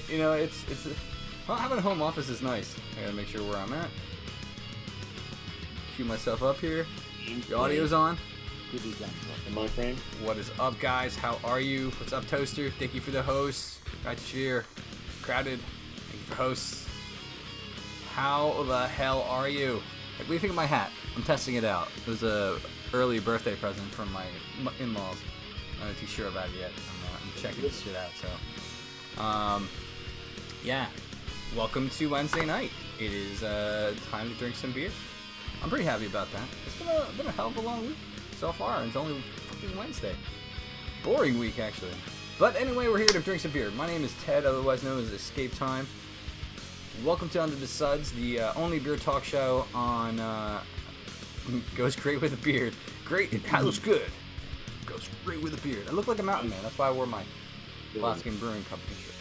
You know, well, having a home office is nice. I gotta make sure where I'm at. Cue myself up here. The audio's on. In my frame. What is up, guys? How are you? What's up, Toaster? Thank you for the hosts. Right cheer. Crowded. Thank you for hosts. How the hell are you? What do you think of my hat? I'm testing it out. It was a early birthday present from my in-laws. I'm not too sure about it yet. I'm checking this shit out. So, yeah. Welcome to Wednesday night. It is time to drink some beer. I'm pretty happy about that. It's been a hell of a long week so far. It's only fucking Wednesday. Boring week, actually. But anyway, we're here to drink some beer. My name is Ted, otherwise known as Escape Time. Welcome to Under the Suds, the only beer talk show on goes great with a beard. Great, it looks good. Goes great with a beard. I look like a mountain man. That's why I wore my Alaskan Brewing Company shirt.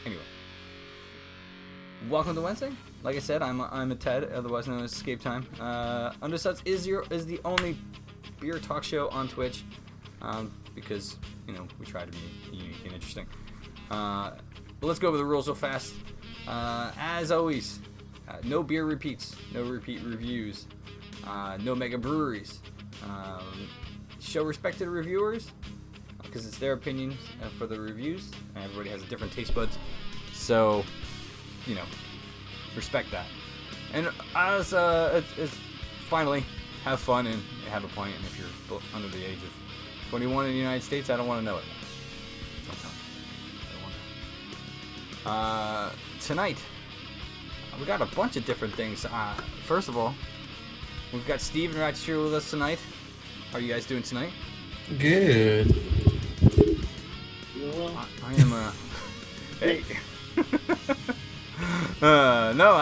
Anyway, welcome to Wednesday. Like I said, I'm a Ted, otherwise known as Escape Time. Under Suds is the only beer talk show on Twitch, because you know we try to be unique and interesting. But let's go over the rules real fast. As always, no beer repeats, no repeat reviews, no mega breweries. Show respect to the reviewers, because it's their opinions for the reviews, and everybody has different taste buds. So, you know, respect that. And as it's finally have fun and have a pint. And if you're under the age of 21 in the United States, I don't want to know it. Don't tell me. I don't want to. Tonight, we got a bunch of different things. First of all, we've got Steve and Ratchet here with us tonight. How are you guys doing tonight? Good. I am hey. No,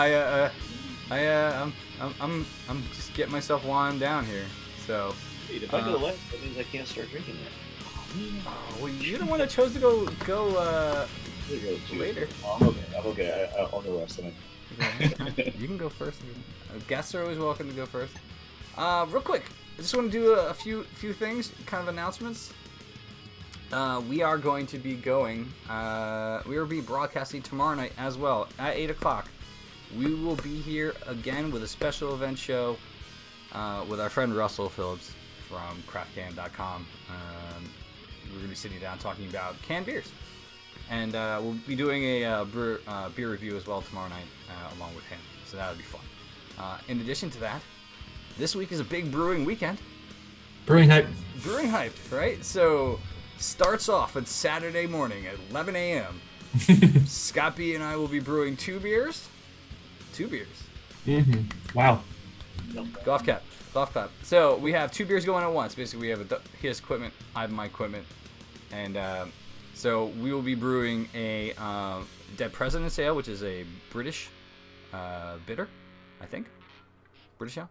I'm just getting myself wound down here. So. Wait, if I go left, that means I can't start drinking yet. Well, you're the one that chose to go later. Oh, I'm okay. I'll go last tonight. You can go first. Guests are always welcome to go first. Real quick, I just want to do a few things, kind of announcements. We are going to be going. We will be broadcasting tomorrow night as well at 8 o'clock. We will be here again with a special event show with our friend Russell Phillips from craftcan.com. We're going to be sitting down talking about canned beers. And we'll be doing a beer review as well tomorrow night along with him. So that'll be fun. In addition to that, this week is a big brewing weekend. Brewing hype. Brewing hype, right? So starts off on Saturday morning at 11 a.m. Scott B and I will be brewing two beers. Mm-hmm. Wow. Golf clap. So we have two beers going at once. Basically, we have his equipment, I have my equipment, and so we will be brewing a Dead President's Ale, which is a British bitter, I think. British ale.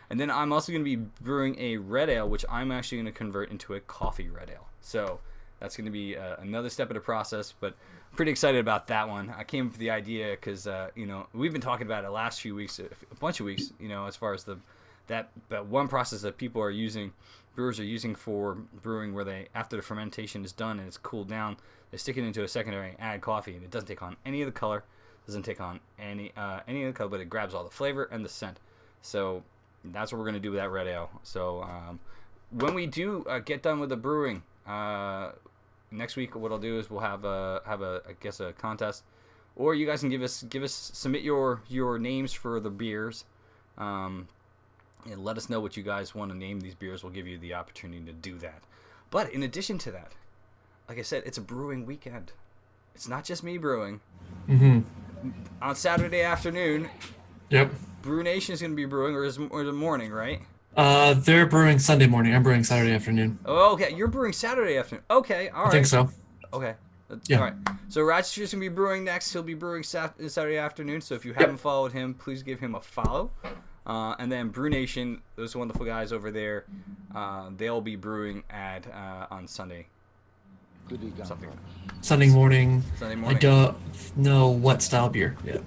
And then I'm also going to be brewing a red ale, which I'm actually going to convert into a coffee red ale. So that's going to be another step of the process, but I'm pretty excited about that one. I came up with the idea because, you know, we've been talking about it the last few weeks, a bunch of weeks, you know, as far as that one process that brewers are using for brewing, where they, after the fermentation is done and it's cooled down, they stick it into a secondary and add coffee, and it doesn't take on any of the color, doesn't take on any of the color, but it grabs all the flavor and the scent. So that's what we're going to do with that red ale. So when we do get done with the brewing next week, what I'll do is we'll have a contest, or you guys can submit your names for the beers, and let us know what you guys want to name these beers. We'll give you the opportunity to do that. But in addition to that, like I said, it's a brewing weekend. It's not just me brewing. Mm-hmm. On Saturday afternoon. Yep. Brew Nation is going to be brewing, or the morning, right? They're brewing Sunday morning. I'm brewing Saturday afternoon. Oh, okay. You're brewing Saturday afternoon. Okay, all right. I think so. Okay. Yeah. All right. So Ratchet's going to be brewing next. He'll be brewing Saturday afternoon. So if you haven't followed him, please give him a follow. And then Brew Nation, those wonderful guys over there, they'll be brewing on Sunday. Something. Sunday morning. Sunday morning. I don't know what style beer yet.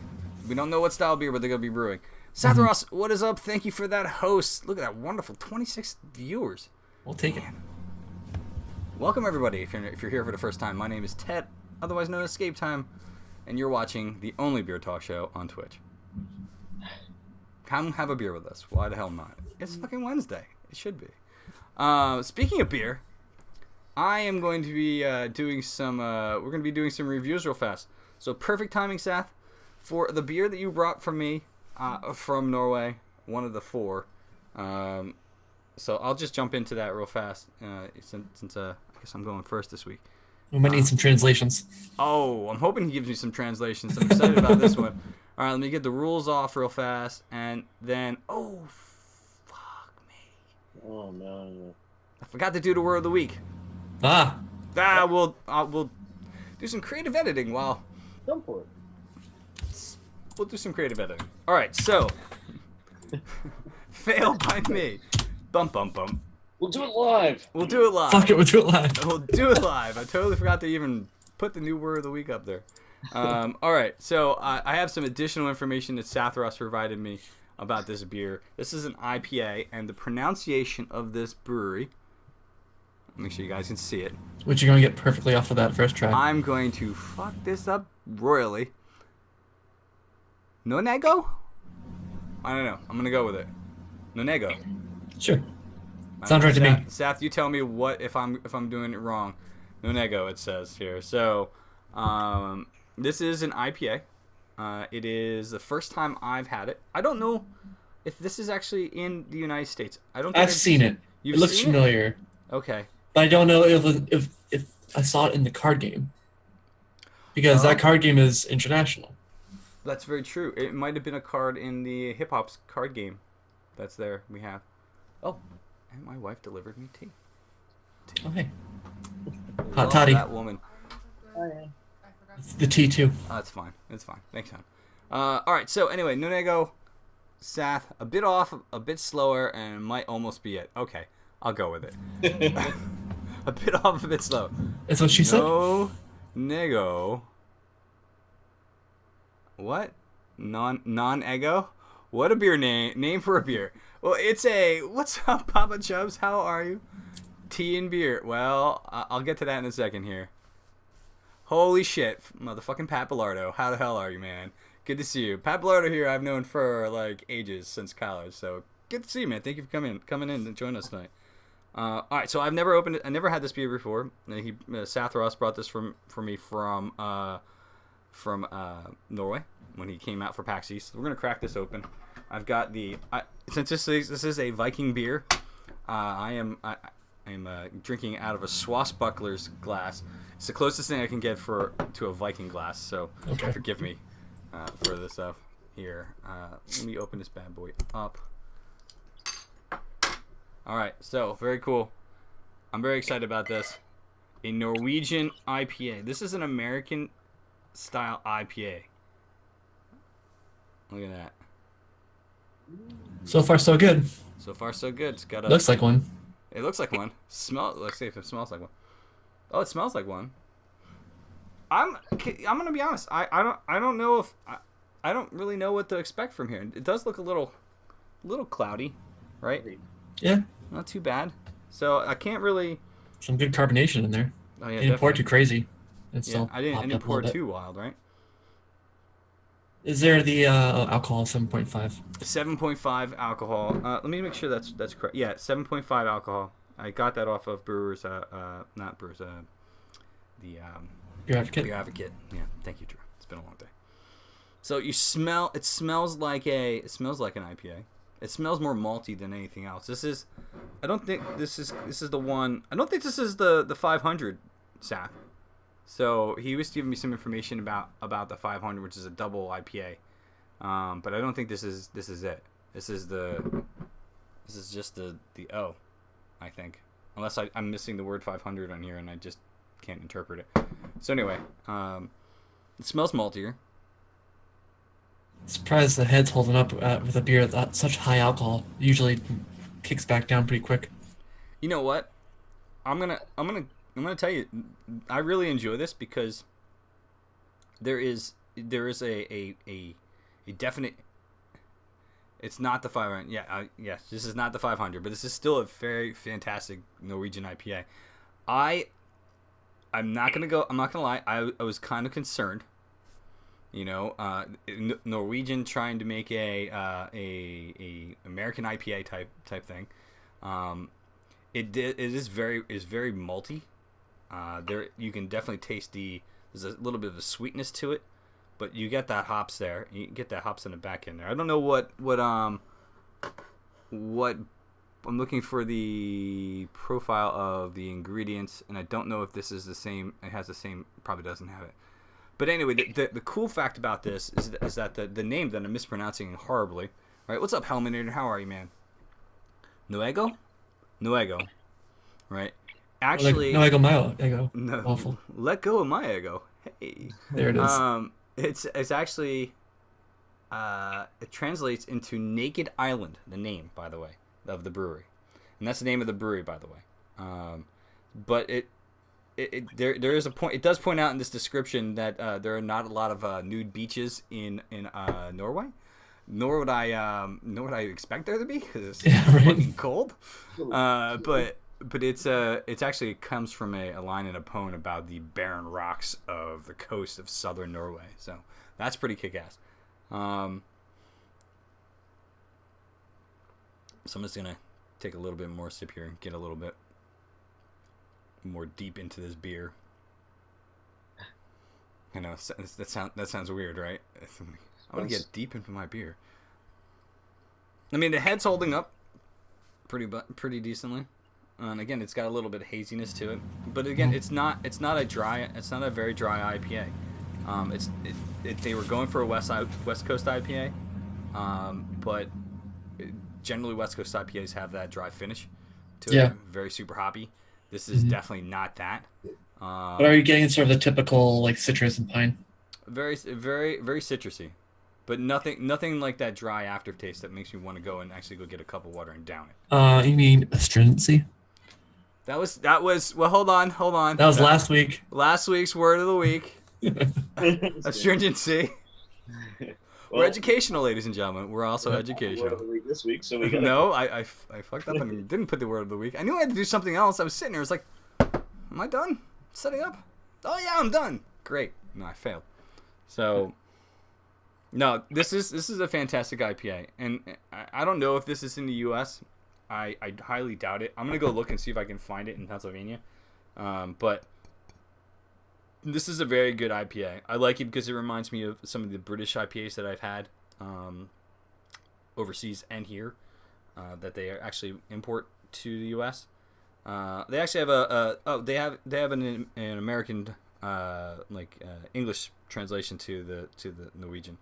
We don't know what style beer, but they're going to be brewing. Seth Ross, what is up? Thank you for that host. Look at that wonderful 26 viewers. We'll take it. Welcome, everybody. If you're here for the first time, my name is Ted. otherwise known as Escape Time, and you're watching the only beer talk show on Twitch. Come have a beer with us. Why the hell not? It's fucking Wednesday. It should be. Speaking of beer, I am going to be doing some. We're going to be doing some reviews real fast. So perfect timing, Seth, for the beer that you brought from me from Norway. One of the 4. So I'll just jump into that real fast since I guess I'm going first this week. We might need some translations. Oh, I'm hoping he gives me some translations. I'm excited about this one. All right, let me get the rules off real fast, and then fuck me. Oh no. I forgot to do the word of the week. We'll do some creative editing while. Go for it. We'll do some creative editing. All right, so fail by me. Bump, bump, bump. We'll do it live. We'll do it live. Fuck it, we'll do it live. We'll do it live. I totally forgot to even put the new word of the week up there. All right, so I have some additional information that Sathros provided me about this beer. This is an IPA, and the pronunciation of this brewery. Make sure you guys can see it. Which you're going to get perfectly off of that first try. I'm going to fuck this up royally. Nonego? I don't know. I'm going to go with it. Nonego. Sure. Sounds right to me. Seth, you tell me what if I'm doing it wrong. Nonego, it says here. So, this is an IPA. It is the first time I've had it. I don't know if this is actually in the United States. I don't. I've seen it. It looks familiar. Okay. But I don't know if I saw it in the card game. Because that card game is international. That's very true. It might have been a card in the Hip Hop's card game. That's there. We have. Oh, and my wife delivered me tea. Oh, hey. Hot Hot toddy. That woman. It's the tea, too. Oh, it's fine. It's fine. Thanks, hon. All right. So anyway, Nonego, Sath, a bit off, a bit slower, and might almost be it. Okay, I'll go with it. A bit off, a bit slow. That's what she said? Nego. What? Non-ego? What a beer name for a beer. Well, it's a... What's up, Papa Chubbs? How are you? Tea and beer. Well, I'll get to that in a second here. Holy shit. Motherfucking Pat Bilardo. How the hell are you, man? Good to see you. Pat Bilardo here I've known for, like, ages, since college. So, good to see you, man. Thank you for coming in and joining us tonight. All right, so I've never opened it. I never had this beer before. Sathros brought this for me from Norway when he came out for PAX East. We're gonna crack this open. I've got since this is a Viking beer. I am drinking out of a swashbuckler's glass. It's the closest thing I can get to a Viking glass. So forgive me for this stuff here. Let me open this bad boy up. All right, so very cool. I'm very excited about this. A Norwegian IPA. This is an American style IPA. Look at that. So far, so good. So far, so good. It's got looks like one. It looks like one. Let's see if it smells like one. Oh, it smells like one. I'm gonna be honest. I don't know if I don't really know what to expect from here. It does look a little cloudy, right? Yeah. Not too bad. So I can't really. Some good carbonation in there. Oh yeah. Didn't pour too crazy. I didn't pour too wild, right? Is there the alcohol 7.5? 7.5 alcohol. Let me make sure that's correct. Yeah, 7.5 alcohol. I got that off of Brewers. Not Brewers. The Beer Advocate. Beer Advocate. Yeah. Thank you, Drew. It's been a long day. So you smell. It smells like an IPA. It smells more malty than anything else. This is. I don't think this is the one. I don't think this is the 500 sap. So he was giving me some information about the 500, which is a double IPA. But I don't think this is it. This is just the O, I think. Unless I'm missing the word 500 on here and I just can't interpret it. So anyway, it smells maltier. Surprised the head's holding up with a beer at such high alcohol. It usually kicks back down pretty quick. You know what? I'm gonna tell you, I really enjoy this because there is a definite. It's not the 500. Yeah, yes, this is not the 500, but this is still a very fantastic Norwegian IPA. I'm not gonna lie. I was kind of concerned. You know, Norwegian trying to make a American IPA type thing. It is very malty. There you can definitely taste there's a little bit of a sweetness to it, but you get that hops there. You get that hops in the back end there. I don't know what I'm looking for the profile of the ingredients, and I don't know if this is the same. It has the same. Probably doesn't have it. But anyway, the cool fact about this is that the name that I'm mispronouncing horribly. All right, what's up, Helminator? How are you, man? Nuego, right? Actually, no ego, my ego. no, Awful. let go of my ego. Hey, There it is. It's actually it translates into Naked Island. The name, by the way, of the brewery, and that's the name of the brewery, by the way. But there is a point. It does point out in this description that there are not a lot of nude beaches in Norway. Nor would I expect there to be, because it's fucking cold. But it's actually comes from a line in a poem about the barren rocks of the coast of southern Norway. So that's pretty kick-ass. So I'm just gonna take a little bit more sip here and get a little bit more deep into this beer. I know that sounds weird, right? I want to get deep into my beer. I mean, the head's holding up pretty decently. And again, it's got a little bit of haziness to it, but again, it's not a very dry IPA. They were going for a West Coast IPA, but generally West Coast IPAs have that dry finish to it, very super hoppy. This is definitely not that. But are you getting sort of the typical like citrus and pine? Very, very, very citrusy, but nothing like that dry aftertaste that makes you want to go and actually go get a cup of water and down it. You mean astringency? That was well. Hold on. That was last week. Last week's word of the week. Astringency. We're educational, ladies and gentlemen. We're also educational. Word of the week this week, so we got. No, I fucked up and didn't put the word of the week. I knew I had to do something else. I was sitting there. I was like, "Am I done setting up?" Oh yeah, I'm done. Great. No, I failed. So, no, this is a fantastic IPA, and I don't know if this is in the U.S. I highly doubt it. I'm gonna go look and see if I can find it in Pennsylvania, but this is a very good IPA. I like it because it reminds me of some of the British IPAs that I've had overseas and here that they actually import to the U.S. They actually have they have an American English translation to the Norwegian.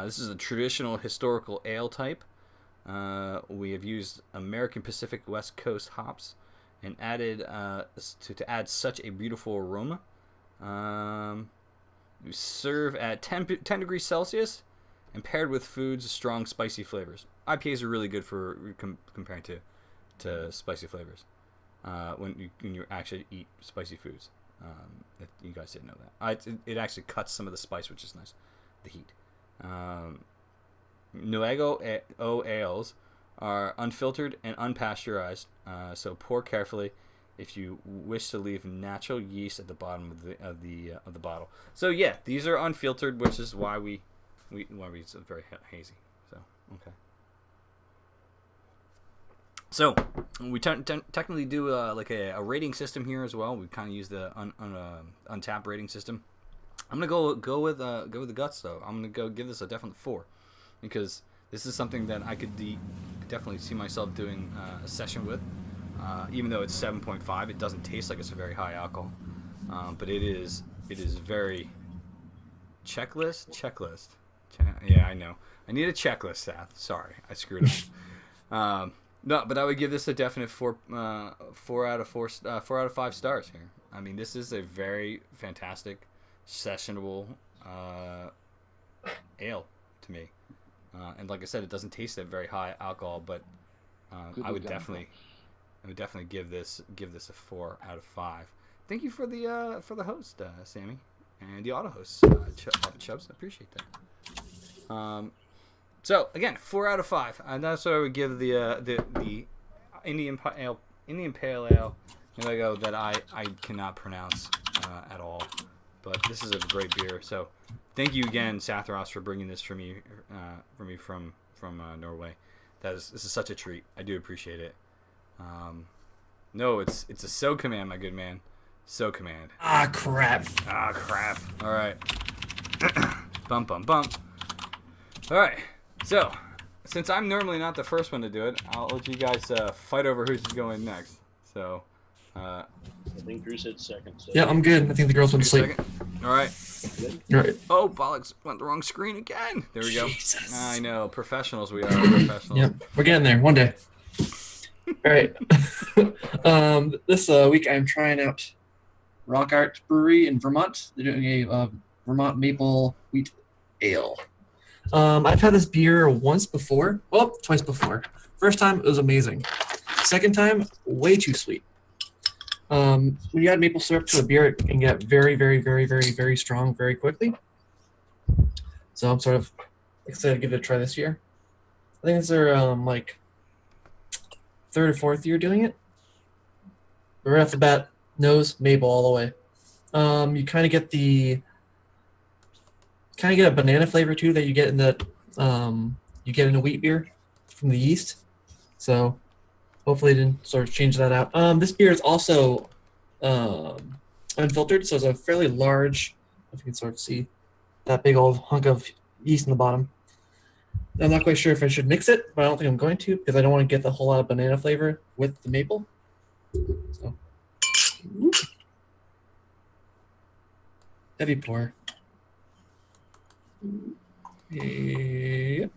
This is a traditional historical ale type. We have used American Pacific West Coast hops and added to add such a beautiful aroma. We serve at 10 degrees Celsius and paired with foods strong spicy flavors. IPAs are really good for comparing to spicy flavors when you actually eat spicy foods. If you guys didn't know that, it actually cuts some of the spice, which is nice, the heat. Nuego ales are unfiltered and unpasteurized, so pour carefully if you wish to leave natural yeast at the bottom of the bottle. So yeah, these are unfiltered, which is why it's very hazy. So okay. So we technically do like a rating system here as well. We kind of use the Untapped rating system. I'm gonna go with the guts though. I'm gonna go give this a definite 4, because this is something that I could definitely see myself doing a session with. Even though it's 7.5, it doesn't taste like it's a very high alcohol, but it is very checklist. Yeah, I know. I need a checklist, Seth. Sorry, I screwed up. No, but I would give this a definite 4 out of 5 stars here. I mean, this is a very fantastic sessionable ale to me, and like I said, it doesn't taste that very high alcohol, but I would definitely give this a 4 out of 5. Thank you for the host, Sammy, and the auto host, Chubbs. I appreciate that. So again, 4 out of 5, and that's what I would give the Indian Pale Ale. Here I go, that I cannot pronounce. at all. But this is a great beer. So thank you again, Sathros, for bringing this for me from Norway. This is such a treat. I do appreciate it. No, it's a So Command, my good man. So Command. Ah, crap. Ah, crap. All right. Bump, bump, bump. All right. So, since I'm normally not the first one to do it, I'll let you guys fight over who's going next. So, I think Drew said second. So. Yeah, I'm good. I think the girls went to sleep. All right. All right. Oh, bollocks. Went the wrong screen again. There we go. Jesus. I know. Professionals we are. Professionals. Yep, we're getting there one day. All right. This week I'm trying out Rock Art Brewery in Vermont. They're doing a Vermont maple wheat ale. I've had this beer once before. Well, twice before. First time, it was amazing. Second time, way too sweet. When you add maple syrup to a beer, it can get very, very, very, very, very strong very quickly. So I'm sort of excited to give it a try this year. I think it's their like third or fourth year doing it. But right off the bat, nose maple all the way. You kind of get a banana flavor too that you get in that you get in a wheat beer from the yeast. So hopefully it didn't sort of change that out. This beer is also unfiltered, so it's a fairly large, if you can sort of see that big old hunk of yeast in the bottom. I'm not quite sure if I should mix it, but I don't think I'm going to because I don't want to get the whole lot of banana flavor with the maple. So, whoop. Heavy pour. Yep.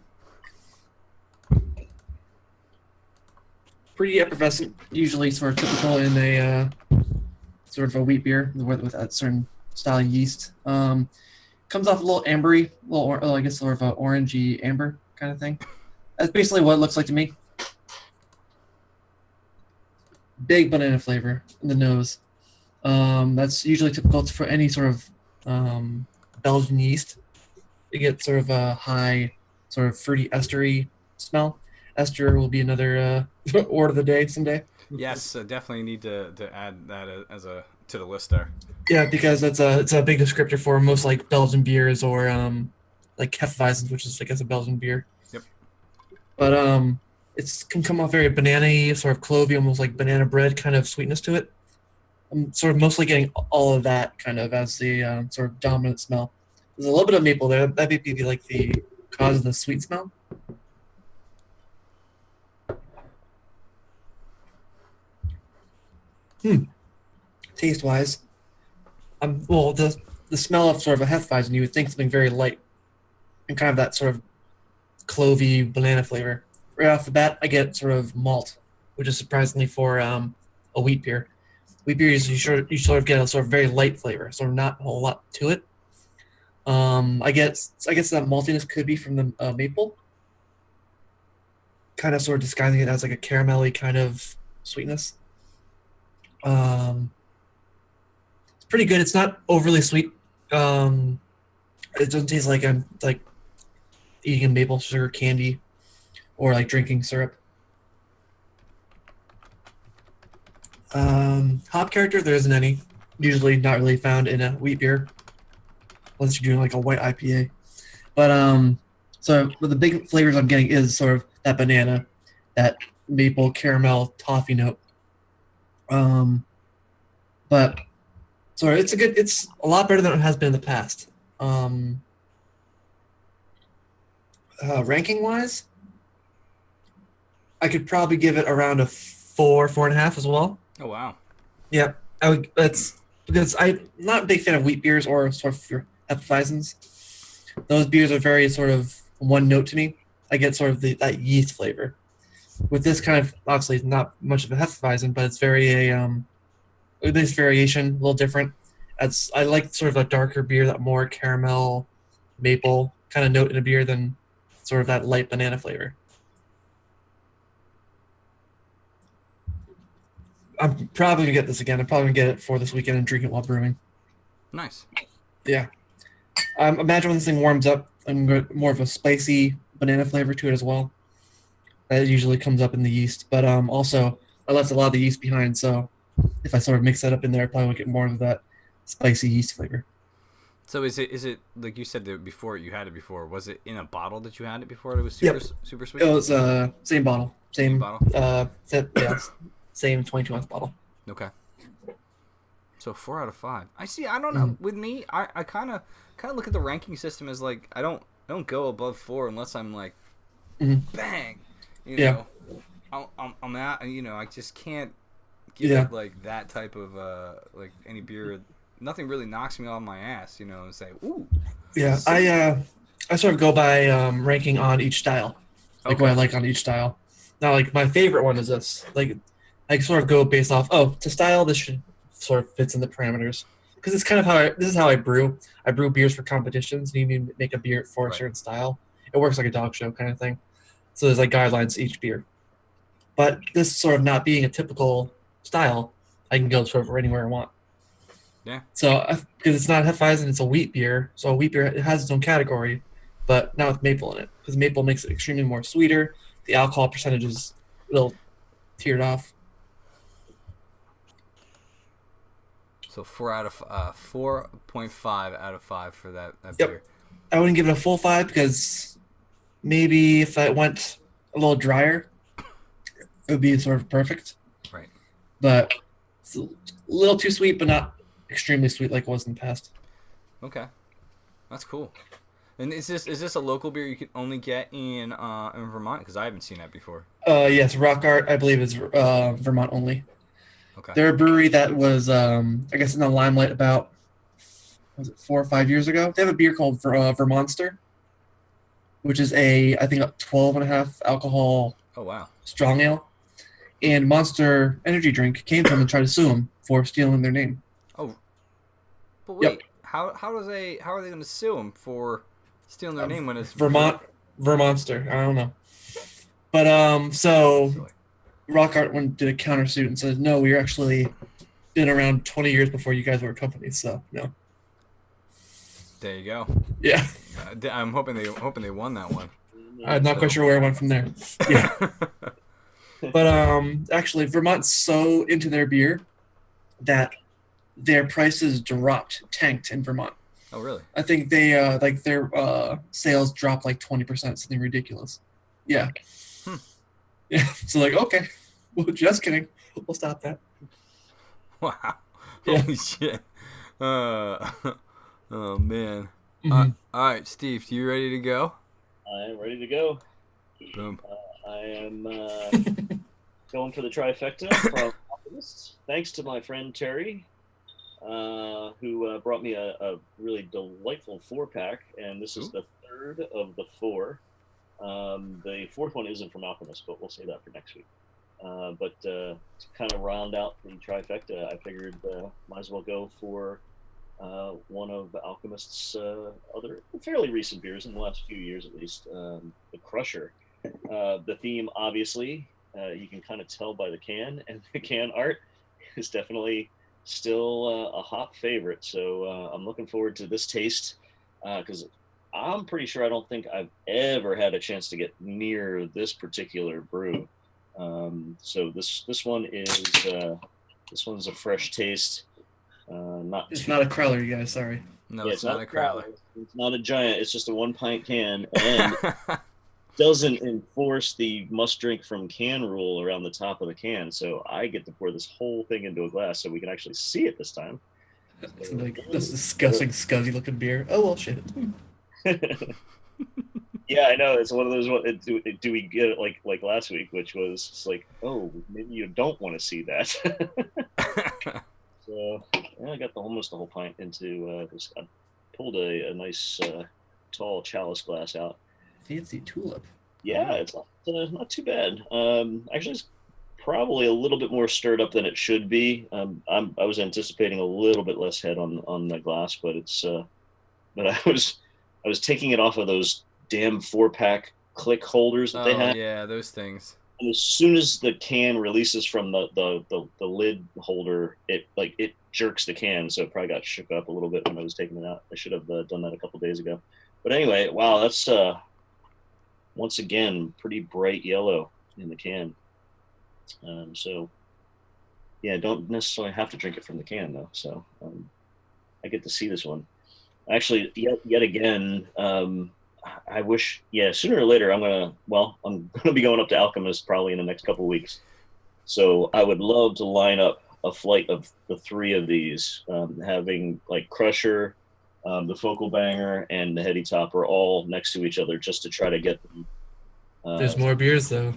Pretty effervescent, usually sort of typical in a sort of a wheat beer with a certain style of yeast. Comes off a little ambery, I guess sort of an orangey amber kind of thing. That's basically what it looks like to me. Big banana flavor in the nose. That's usually typical for any sort of Belgian yeast. You get sort of a high, sort of fruity estery smell. Ester will be another word of the day someday. Yes, definitely need to add that to the list there. Yeah, because it's a big descriptor for most like Belgian beers or like Hefeweizens, which is I guess a Belgian beer. Yep. But it can come off very banana-y, sort of clovey, almost like banana bread kind of sweetness to it. I'm sort of mostly getting all of that kind of as the sort of dominant smell. There's a little bit of maple there. That may be like the cause of the sweet smell. Taste-wise, well, the smell of sort of a Hefeweizen, you would think something very light and kind of that sort of clovey banana flavor. Right off the bat, I get sort of malt, which is surprisingly for a wheat beer. Wheat beer, you sort of get a sort of very light flavor, sort of not a whole lot to it. I guess that maltiness could be from the maple, kind of sort of disguising it as like a caramelly kind of sweetness. It's pretty good. It's not overly sweet. It doesn't taste like I'm like eating a maple sugar candy or like drinking syrup. Hop character, there isn't any. Usually not really found in a wheat beer, unless you're doing like a white IPA. But so the big flavors I'm getting is sort of that banana, that maple caramel toffee note. But sorry, it's a lot better than it has been in the past. Ranking wise, I could probably give it around a 4.5 as well. Oh wow. Yeah, I would. That's because I'm not a big fan of wheat beers or sort of your Hefeweizens. Those beers are very sort of one note to me. I get sort of that yeast flavor. With this kind of, obviously not much of a Hefeweizen, but it's very this variation, a little different. I like sort of a darker beer, that more caramel, maple kind of note in a beer than sort of that light banana flavor. I'm probably gonna get this again. I'm probably gonna get it for this weekend and drink it while brewing. Nice. Yeah. Imagine when this thing warms up, I'm going to more of a spicy banana flavor to it as well. That usually comes up in the yeast, but also I left a lot of the yeast behind, so if I sort of mix that up in there, I probably would get more of that spicy yeast flavor. So is it like you said that before you had it before? Was it in a bottle that you had it before? It was Yep. super sweet. It was same bottle, Same same bottle. same 22-ounce bottle. Okay. So 4 out of 5. I see. I don't know. With me, I kind of look at the ranking system as like I don't go above 4 unless I'm like, bang, know, I'm at, I just can't give it like that type of like any beer. Nothing really knocks me off my ass, and say, ooh. Yeah, I sort of go by ranking on each style, like what I like on each style. Now, like my favorite one is this. Like, I sort of go based off. Oh, to style, this should sort of fits in the parameters because it's kind of this is how I brew. I brew beers for competitions, and you need to make a beer for a certain style. It works like a dog show kind of thing. So there's like guidelines to each beer. But this sort of not being a typical style, I can go sort of anywhere I want. Yeah. So because it's not Hefeweizen, it's a wheat beer. So a wheat beer, it has its own category, but not with maple in it because maple makes it extremely more sweeter. The alcohol percentage is a little tiered off. So 4.5 out of 5 for that Yep. beer. I wouldn't give it a full 5 because maybe if I went a little drier, it would be sort of perfect. Right. But it's a little too sweet, but not extremely sweet like it was in the past. Okay, that's cool. And is this a local beer you can only get in Vermont? Because I haven't seen that before. Yes, Rock Art, I believe, is Vermont only. Okay. They're a brewery that was, I guess, in the limelight about, was it 4 or 5 years ago? They have a beer called Vermonster, which is I think, a 12.5 alcohol strong ale. And Monster Energy Drink came to them and tried to sue them for stealing their name. Oh, but wait, how are they going to sue them for stealing their name when it's Vermonster? I don't know, but so Rock Art did a countersuit and said, no, we're actually been around 20 years before you guys were a company, so no. There you go. Yeah. I'm hoping they won that one. I'm not quite sure where I went from there. Yeah. But actually, Vermont's so into their beer that their prices tanked in Vermont. Oh, really? I think they their sales dropped like 20%, something ridiculous. Yeah. Yeah. So like, okay, well, just kidding. We'll stop that. Wow. Yeah. Holy shit. Oh man. Mm-hmm. All right, Steve, you ready to go? I am ready to go. Boom. I am going for the trifecta from Alchemist. Thanks to my friend Terry, who brought me a really delightful 4-pack, and this is the third of the 4. The fourth one isn't from Alchemist, but we'll say that for next week. But to kind of round out the trifecta, I figured might as well go for one of Alchemist's other fairly recent beers in the last few years at least, the Crusher. The theme, obviously, you can kind of tell by the can, and the can art is definitely still a hot favorite. So I'm looking forward to this taste because I'm pretty sure I don't think I've ever had a chance to get near this particular brew. So this one is a fresh taste. It's not a crowler, you guys. Sorry. No, it's not a crowler. It's not a giant. It's just a 1-pint can, and doesn't enforce the must drink from can rule around the top of the can. So I get to pour this whole thing into a glass so we can actually see it this time. It's like this disgusting, scuzzy looking beer. Oh well, shit. Yeah, I know. It's one of those. Do we get it like last week, which was just like, oh, maybe you don't want to see that. So yeah, I got almost the whole pint into this. I pulled a nice tall chalice glass out. Fancy tulip. Yeah, it's not too bad. Actually, it's probably a little bit more stirred up than it should be. I was anticipating a little bit less head on the glass, but it's but I was taking it off of those damn 4-pack click holders that they had. Yeah, those things. And as soon as the can releases from the lid holder, it jerks the can, so it probably got shook up a little bit when I was taking it out. I should have done that a couple days ago. But anyway, wow, that's once again pretty bright yellow in the can. So yeah, don't necessarily have to drink it from the can though. So I get to see this one. Actually, yet again, I wish. Yeah, sooner or later, I'm gonna be going up to Alchemist probably in the next couple of weeks. So I would love to line up a flight of the three of these, having like Crusher, the Focal Banger, and the Heady Topper all next to each other, just to try to get them. There's more beers though.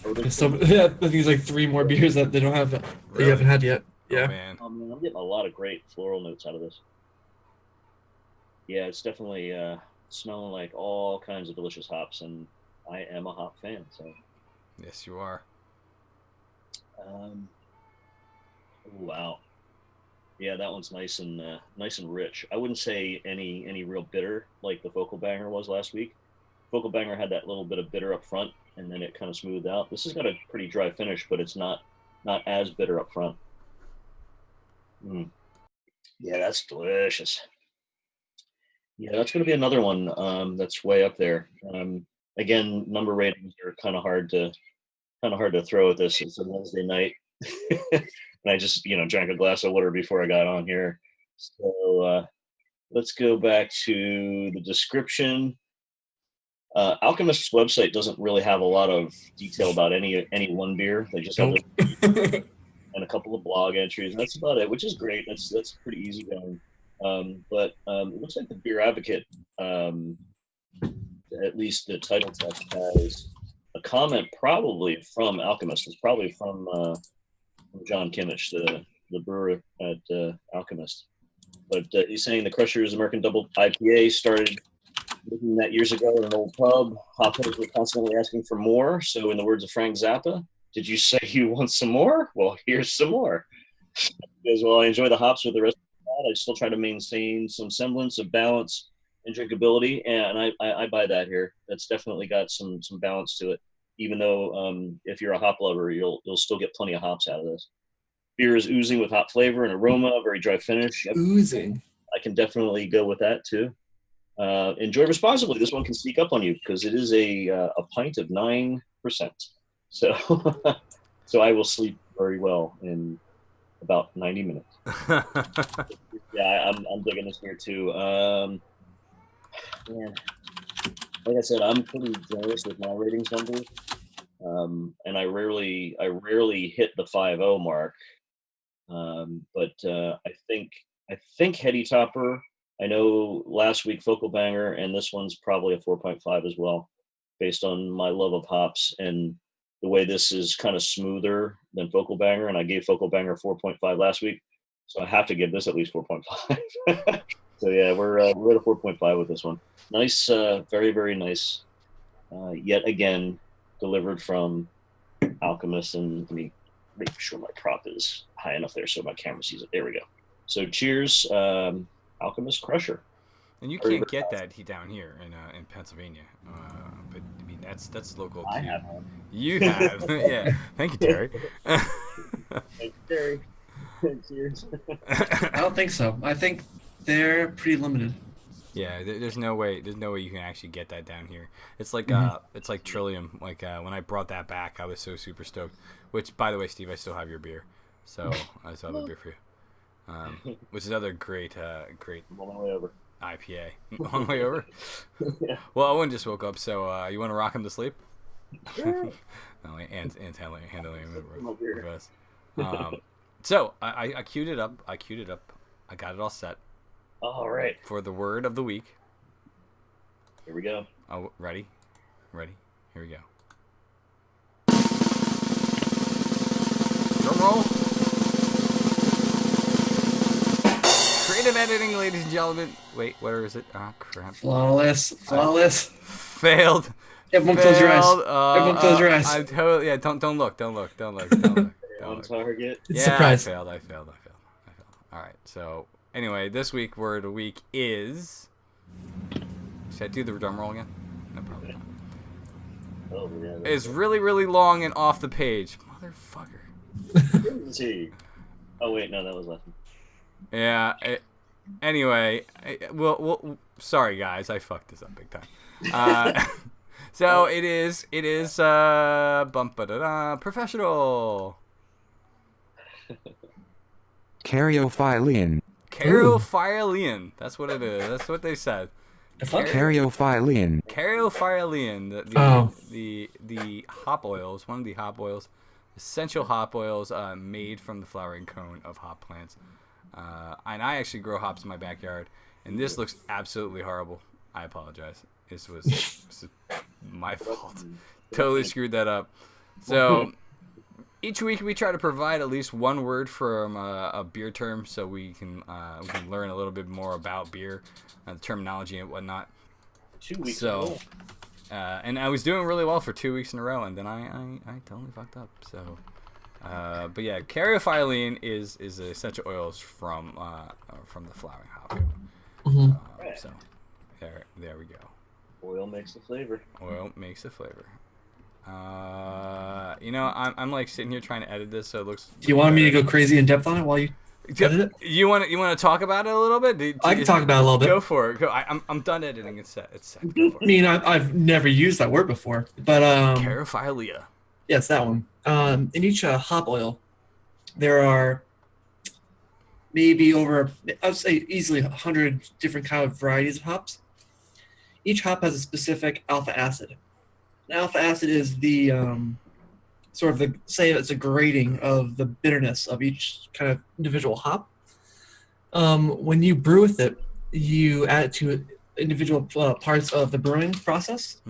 Oh, There's I think there's like 3 more beers that they don't have that you haven't had yet. Yeah. Oh, man. I'm getting a lot of great floral notes out of this. Yeah, it's definitely smelling like all kinds of delicious hops, and I am a hop fan. So. Yes, you are. Wow. Yeah, that one's nice and rich. I wouldn't say any real bitter like the Focal Banger was last week. Focal Banger had that little bit of bitter up front, and then it kind of smoothed out. This has got a pretty dry finish, but it's not as bitter up front. Yeah, that's delicious. Yeah, that's going to be another one that's way up there. Again, number ratings are kind of hard to throw at this. It's a Wednesday night, and I just drank a glass of water before I got on here. So let's go back to the description. Alchemist's website doesn't really have a lot of detail about any one beer. They just have and a couple of blog entries. And that's about it, which is great. That's pretty easy going. But it looks like the Beer Advocate, at least the title text, has a comment probably from Alchemist. It's probably from John Kimmich, the brewer at Alchemist. But he's saying the Crusher's American Double IPA started making that years ago at an old pub. Hopheads were constantly asking for more. So in the words of Frank Zappa, did you say you want some more? Well, here's some more. Because while I enjoy the hops with the rest of the I still try to maintain some semblance of balance and drinkability, and I buy that here. That's definitely got some balance to it. Even though if you're a hop lover, you'll still get plenty of hops out of this. Beer is oozing with hop flavor and aroma, very dry finish. Oozing. I can definitely go with that too. Enjoy responsibly. This one can sneak up on you because it is a pint of 9%. So, so I will sleep very well in about 90 minutes. Yeah, I'm digging this beer too. Man, like I said, I'm pretty generous with my ratings numbers, and I rarely hit the 5.0 mark. But I think Heady Topper. I know last week Focal Banger, and this one's probably a 4.5 as well, based on my love of hops and the way this is kind of smoother than Focal Banger. And I gave Focal Banger 4.5 last week, so I have to give this at least 4.5. So yeah, we're at a 4.5 with this one. Nice, very, very nice. Yet again, delivered from Alchemist. And let me make sure my prop is high enough there so my camera sees it. There we go. So cheers, Alchemist Crusher. And you can't get that down here in Pennsylvania, but I mean that's local. I have one. You have, yeah. Thank you, Terry. Thank you, Terry. Cheers. I don't think so. I think they're pretty limited. Yeah, there's no way you can actually get that down here. It's like it's like Trillium. Like when I brought that back, I was so super stoked. Which, by the way, Steve, I still have your beer, so I still have a beer for you. Which is another great I'm on my way over. IPA. On the way over? Yeah. Well, Owen just woke up, so you want to rock him to sleep? Sure. No, and handling I'm here. us. So I queued it up. I got it all set. All right. For the word of the week. Here we go. Oh, ready? Here we go. Drum roll. Creative editing, ladies and gentlemen. Wait, where is it? Ah, crap. Flawless. Failed. Everyone close your eyes. Everyone close your eyes. I totally, yeah. Don't look. On target. It's Yeah, surprise. I failed. All right. So anyway, this week word of the week is. Should I do the drum roll again? No, probably not. Oh, yeah, It's really, really long and off the page, motherfucker. Oh wait, no, that was left. Yeah. Anyway, well, sorry guys, I fucked this up big time. So it is professional. Cariophylline. Caryophyllene. That's what it is. That's what they said. The fuck? Caryophyllene. Caryophyllene. The hop oils. One of the hop oils. Essential hop oils made from the flowering cone of hop plants. And I actually grow hops in my backyard. And this looks absolutely horrible. I apologize. This was my fault. Totally screwed that up. So each week we try to provide at least one word from a beer term, so we can learn a little bit more about beer, the terminology and whatnot. 2 weeks. So, and I was doing really well for 2 weeks in a row, and then I totally fucked up. So, but yeah, caryophyllene is the essential oils from the flowering hop. So there we go. Oil makes the flavor. Oil makes the flavor. I'm like sitting here trying to edit this, so it looks. Do you want me to go crazy in depth on it while you edit it? You want to talk about it a little bit? I can talk about it a little bit. Go for it. Go. I'm done editing. It's set. Go for it. I mean, I've never used that word before, but Caryophyllene. yes, that one. In each hop oil, there are maybe over, I would say easily 100 different kind of varieties of hops. Each hop has a specific alpha acid. An alpha acid is the say it's a grading of the bitterness of each kind of individual hop. When you brew with it, you add it to individual parts of the brewing process,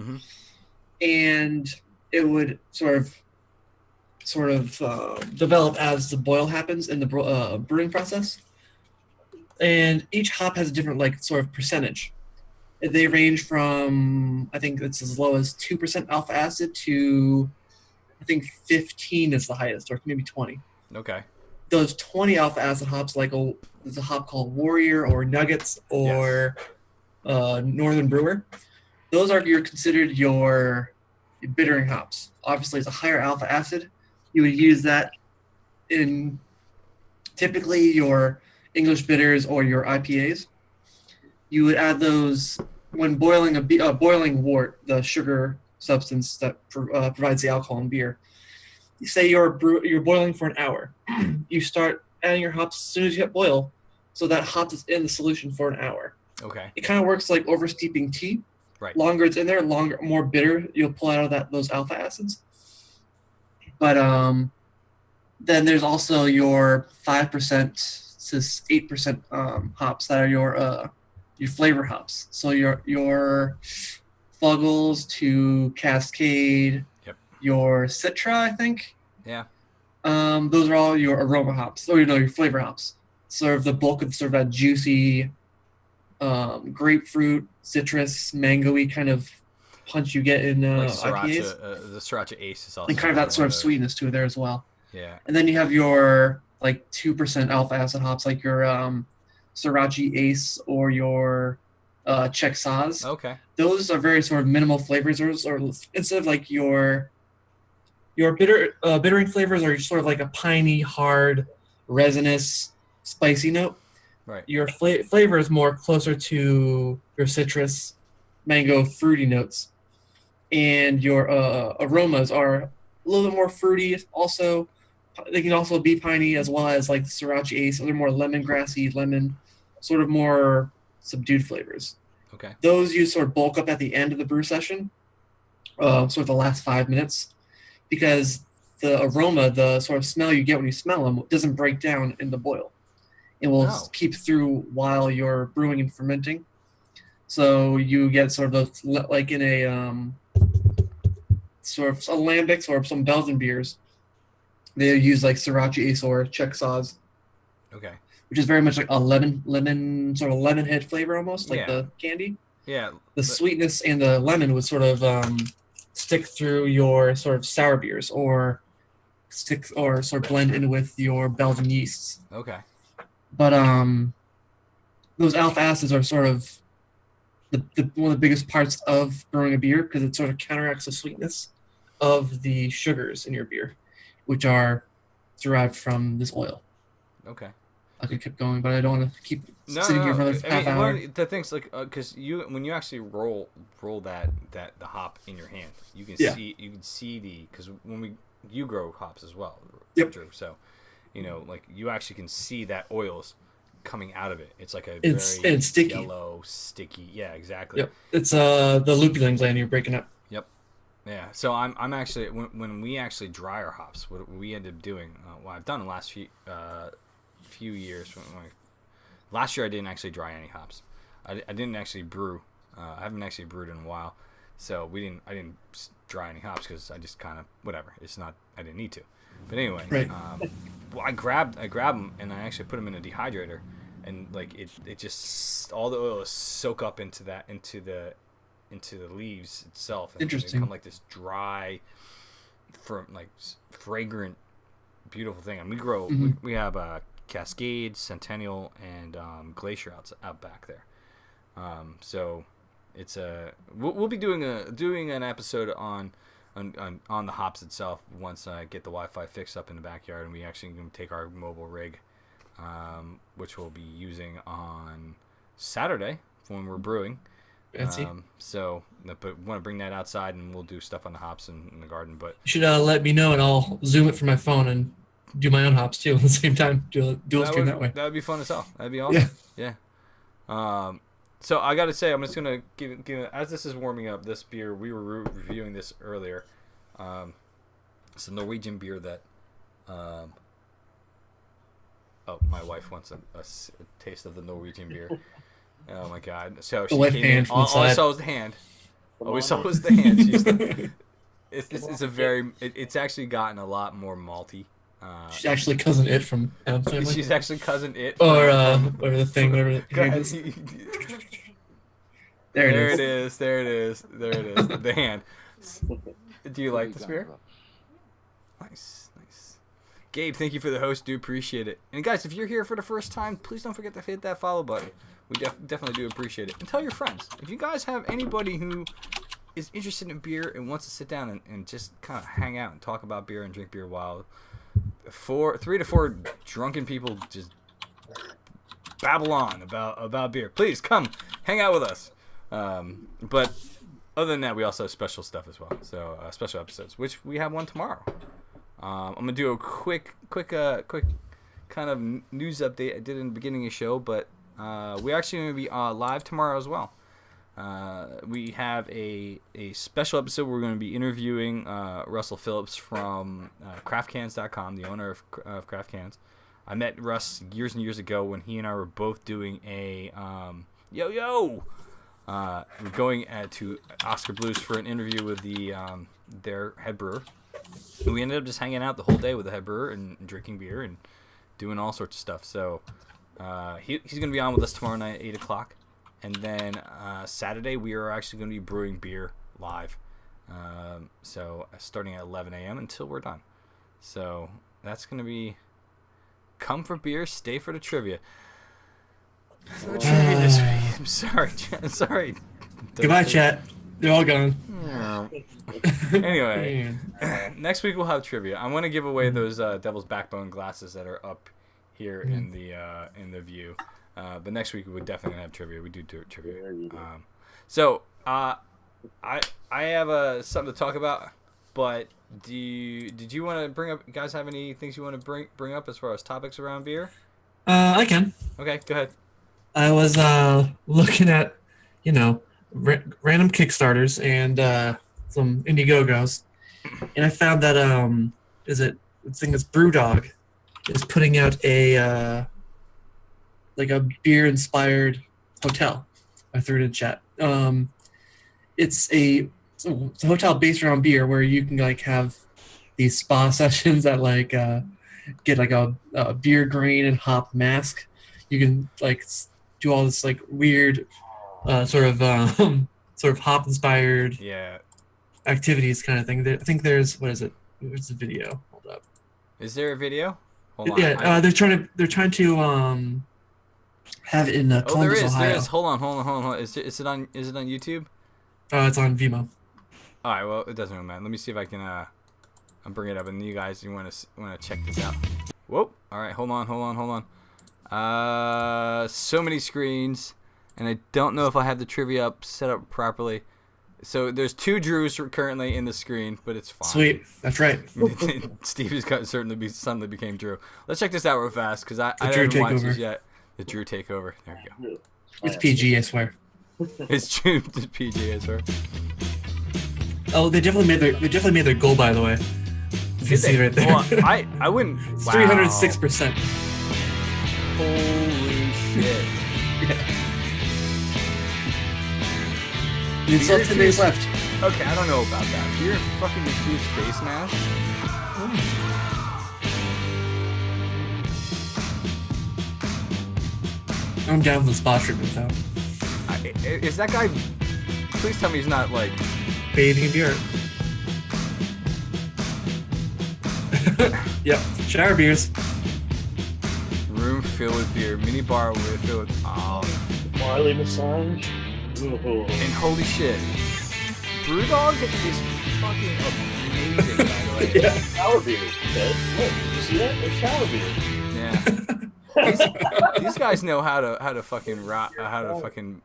and it would sort of develop as the boil happens in the brewing process. And each hop has a different sort of percentage. They range from, I think it's as low as 2% alpha acid to, I think 15 is the highest, or maybe 20. Okay. Those 20 alpha acid hops, there's a hop called Warrior or Nuggets or Northern Brewer. Those are considered your bittering hops. Obviously, it's a higher alpha acid. You would use that in typically your English bitters or your IPAs. You would add those when boiling boiling wort, the sugar substance that provides the alcohol in beer. You say you're boiling for an hour. You start adding your hops as soon as you hit boil, so that hop is in the solution for an hour. Okay. It kind of works like oversteeping tea. Right. Longer it's in there, more bitter you'll pull out of those alpha acids. But then there's also your 5% to 8% hops that are your flavor hops. So your Fuggles to Cascade, your Citra, I think. Yeah. Those are all your aroma hops, or your flavor hops. Sort of the bulk of sort of that juicy grapefruit, citrus, mango-y kind of punch you get in IPAs. The Sriracha Ace is also. And kind of that sort of sweetness to it there as well. Yeah. And then you have your 2% alpha acid hops, like your Sriracha Ace or your Czech Suds. Okay. Those are very sort of minimal flavors, or instead of your bittering flavors are sort of like a piney, hard, resinous, spicy note. Right. Your flavor is more closer to your citrus, mango, fruity notes, and your aromas are a little bit more fruity. Also, they can also be piney, as well as like the Sriracha Ace. They're more lemongrassy, lemon, sort of more subdued flavors. Okay. Those you sort of bulk up at the end of the brew session, sort of the last 5 minutes, because the aroma, the sort of smell you get when you smell them, doesn't break down in the boil. It will keep through while you're brewing and fermenting. So you get sort of those, like in a sort of alambics or some Belgian beers, they use like Sriracha Ace or Czech Suds. Okay. Which is very much like a lemon sort of lemon head flavor almost, like the candy. Yeah. The sweetness and the lemon would sort of stick through your sort of sour beers or sort of blend in with your Belgian yeasts. Okay. But those alpha acids are sort of one of the biggest parts of brewing a beer, because it sort of counteracts the sweetness of the sugars in your beer, which are derived from this oil. Okay. I could keep going, but I don't want to keep sitting here for another half hour. The thing's like, because when you actually roll the hop in your hand, you can see because when you grow hops as well. Yep. Drew, so you actually can see that oils coming out of it. It's like a It's sticky. yellow, sticky. Yeah, exactly. Yep. It's the lupulin gland you're breaking up. Yep. Yeah. So I'm actually when we actually dry our hops, what we end up doing, what I've done the last few years. Last year I didn't actually dry any hops. I didn't actually brew. I haven't actually brewed in a while, so I didn't dry any hops because I just kind of whatever. I didn't need to. But anyway, Right. well, I grab them and I actually put them in a dehydrator, and like it just all the oil soak up into the leaves itself. And Interesting. They become like this dry, fragrant, beautiful thing. And we grow. We have Cascade, Centennial, and Glacier out back there. So it's we'll be doing an episode on the hops itself once I get the Wi-Fi fixed up in the backyard, and we actually can take our mobile rig, which we'll be using on Saturday when we're brewing. Fancy. But want to bring that outside, and we'll do stuff on the hops in the garden. But You should let me know, and I'll zoom it from my phone and do my own hops too at the same time. Do a stream that way. That would be fun as hell. That'd be awesome. Yeah. So I got to say, I'm just gonna give as this is warming up. This beer, we were reviewing this earlier. It's a Norwegian beer that. My wife wants a taste of the Norwegian beer. Oh my God! So she left came hand in. from the All I side. saw was the hand. All we saw was the hand. It's actually gotten a lot more malty. She's actually cousin It from Adam's Family. She's actually cousin It. or the thing, whatever the Go hand ahead. is. There it is. There it is. The hand. Do you like this beer? Nice. Gabe, thank you for the host. Do appreciate it. And guys, if you're here for the first time, please don't forget to hit that follow button. We definitely do appreciate it. And tell your friends. If you guys have anybody who is interested in beer and wants to sit down and just kind of hang out and talk about beer and drink beer while 3 to 4 drunken people just babble on about beer, please come hang out with us. But other than that, we also have special stuff as well. So special episodes, which we have one tomorrow. I'm gonna do a quick kind of news update I did in the beginning of the show, but we're actually gonna be live tomorrow as well. We have a special episode where we're going to be interviewing Russell Phillips from craftcans.com, the owner of Craft Cans. I met Russ years and years ago when he and I were both doing a we're going to Oscar Blues for an interview with their head brewer. And we ended up just hanging out the whole day with the head brewer and drinking beer and doing all sorts of stuff. So he's going to be on with us tomorrow night at 8 o'clock. And then Saturday, we are actually going to be brewing beer live. So starting at 11 a.m. until we're done. So that's going to be come for beer, stay for the trivia. No trivia this week. I'm sorry. Goodbye, chat. They're all gone. Anyway, next week we'll have trivia. I'm going to give away those Devil's Backbone glasses that are up here in the view. But next week we would definitely have trivia. We do trivia. So I have something to talk about. But did you want to bring up? You guys have any things you want to bring up as far as topics around beer? I can. Okay, go ahead. I was looking at, random Kickstarters and some Indiegogos, and I found that I think it's BrewDog is putting out a beer-inspired hotel. I threw it in chat. It's a hotel based around beer where you can have these spa sessions that get a beer grain and hop mask. You can do all this weird sort of hop inspired activities kind of thing. I think there's what is it? Where's the video? Hold up. Is there a video? Hold on. Yeah, they're trying to have it in Columbus, Ohio. There is. Hold on. Is it on YouTube? It's on Vimeo. All right. Well, it doesn't really matter. Let me see if I can. I'll bring it up, and you guys, you want to check this out. Whoa. All right. Hold on. So many screens, and I don't know if I have the trivia set up properly. So there's 2 Drews currently in the screen, but it's fine. Sweet. That's right. Steve has suddenly became Drew. Let's check this out real fast because I Drew haven't watched takeover. this yet. The Drew takeover. There we go. It's PG, I swear. It's Drew to PG, I swear. Oh, they definitely made their goal, by the way. You can see right there. Well, I wouldn't. It's wow. 306%. Holy shit. Yeah. You still have 10 days left. Okay, I don't know about that. You're fucking infused face mask. I'm down with the spot treatment, though. Is that guy? Please tell me he's not like Bathing in beer. Yep. Shower beers. room filled with beer, mini bar filled with Barley massage. Ooh. and holy shit, Brewdog is fucking amazing. By the way, Yeah. Shower beers. Okay. Look, you see that? They're shower beers. yeah. These guys know how to fucking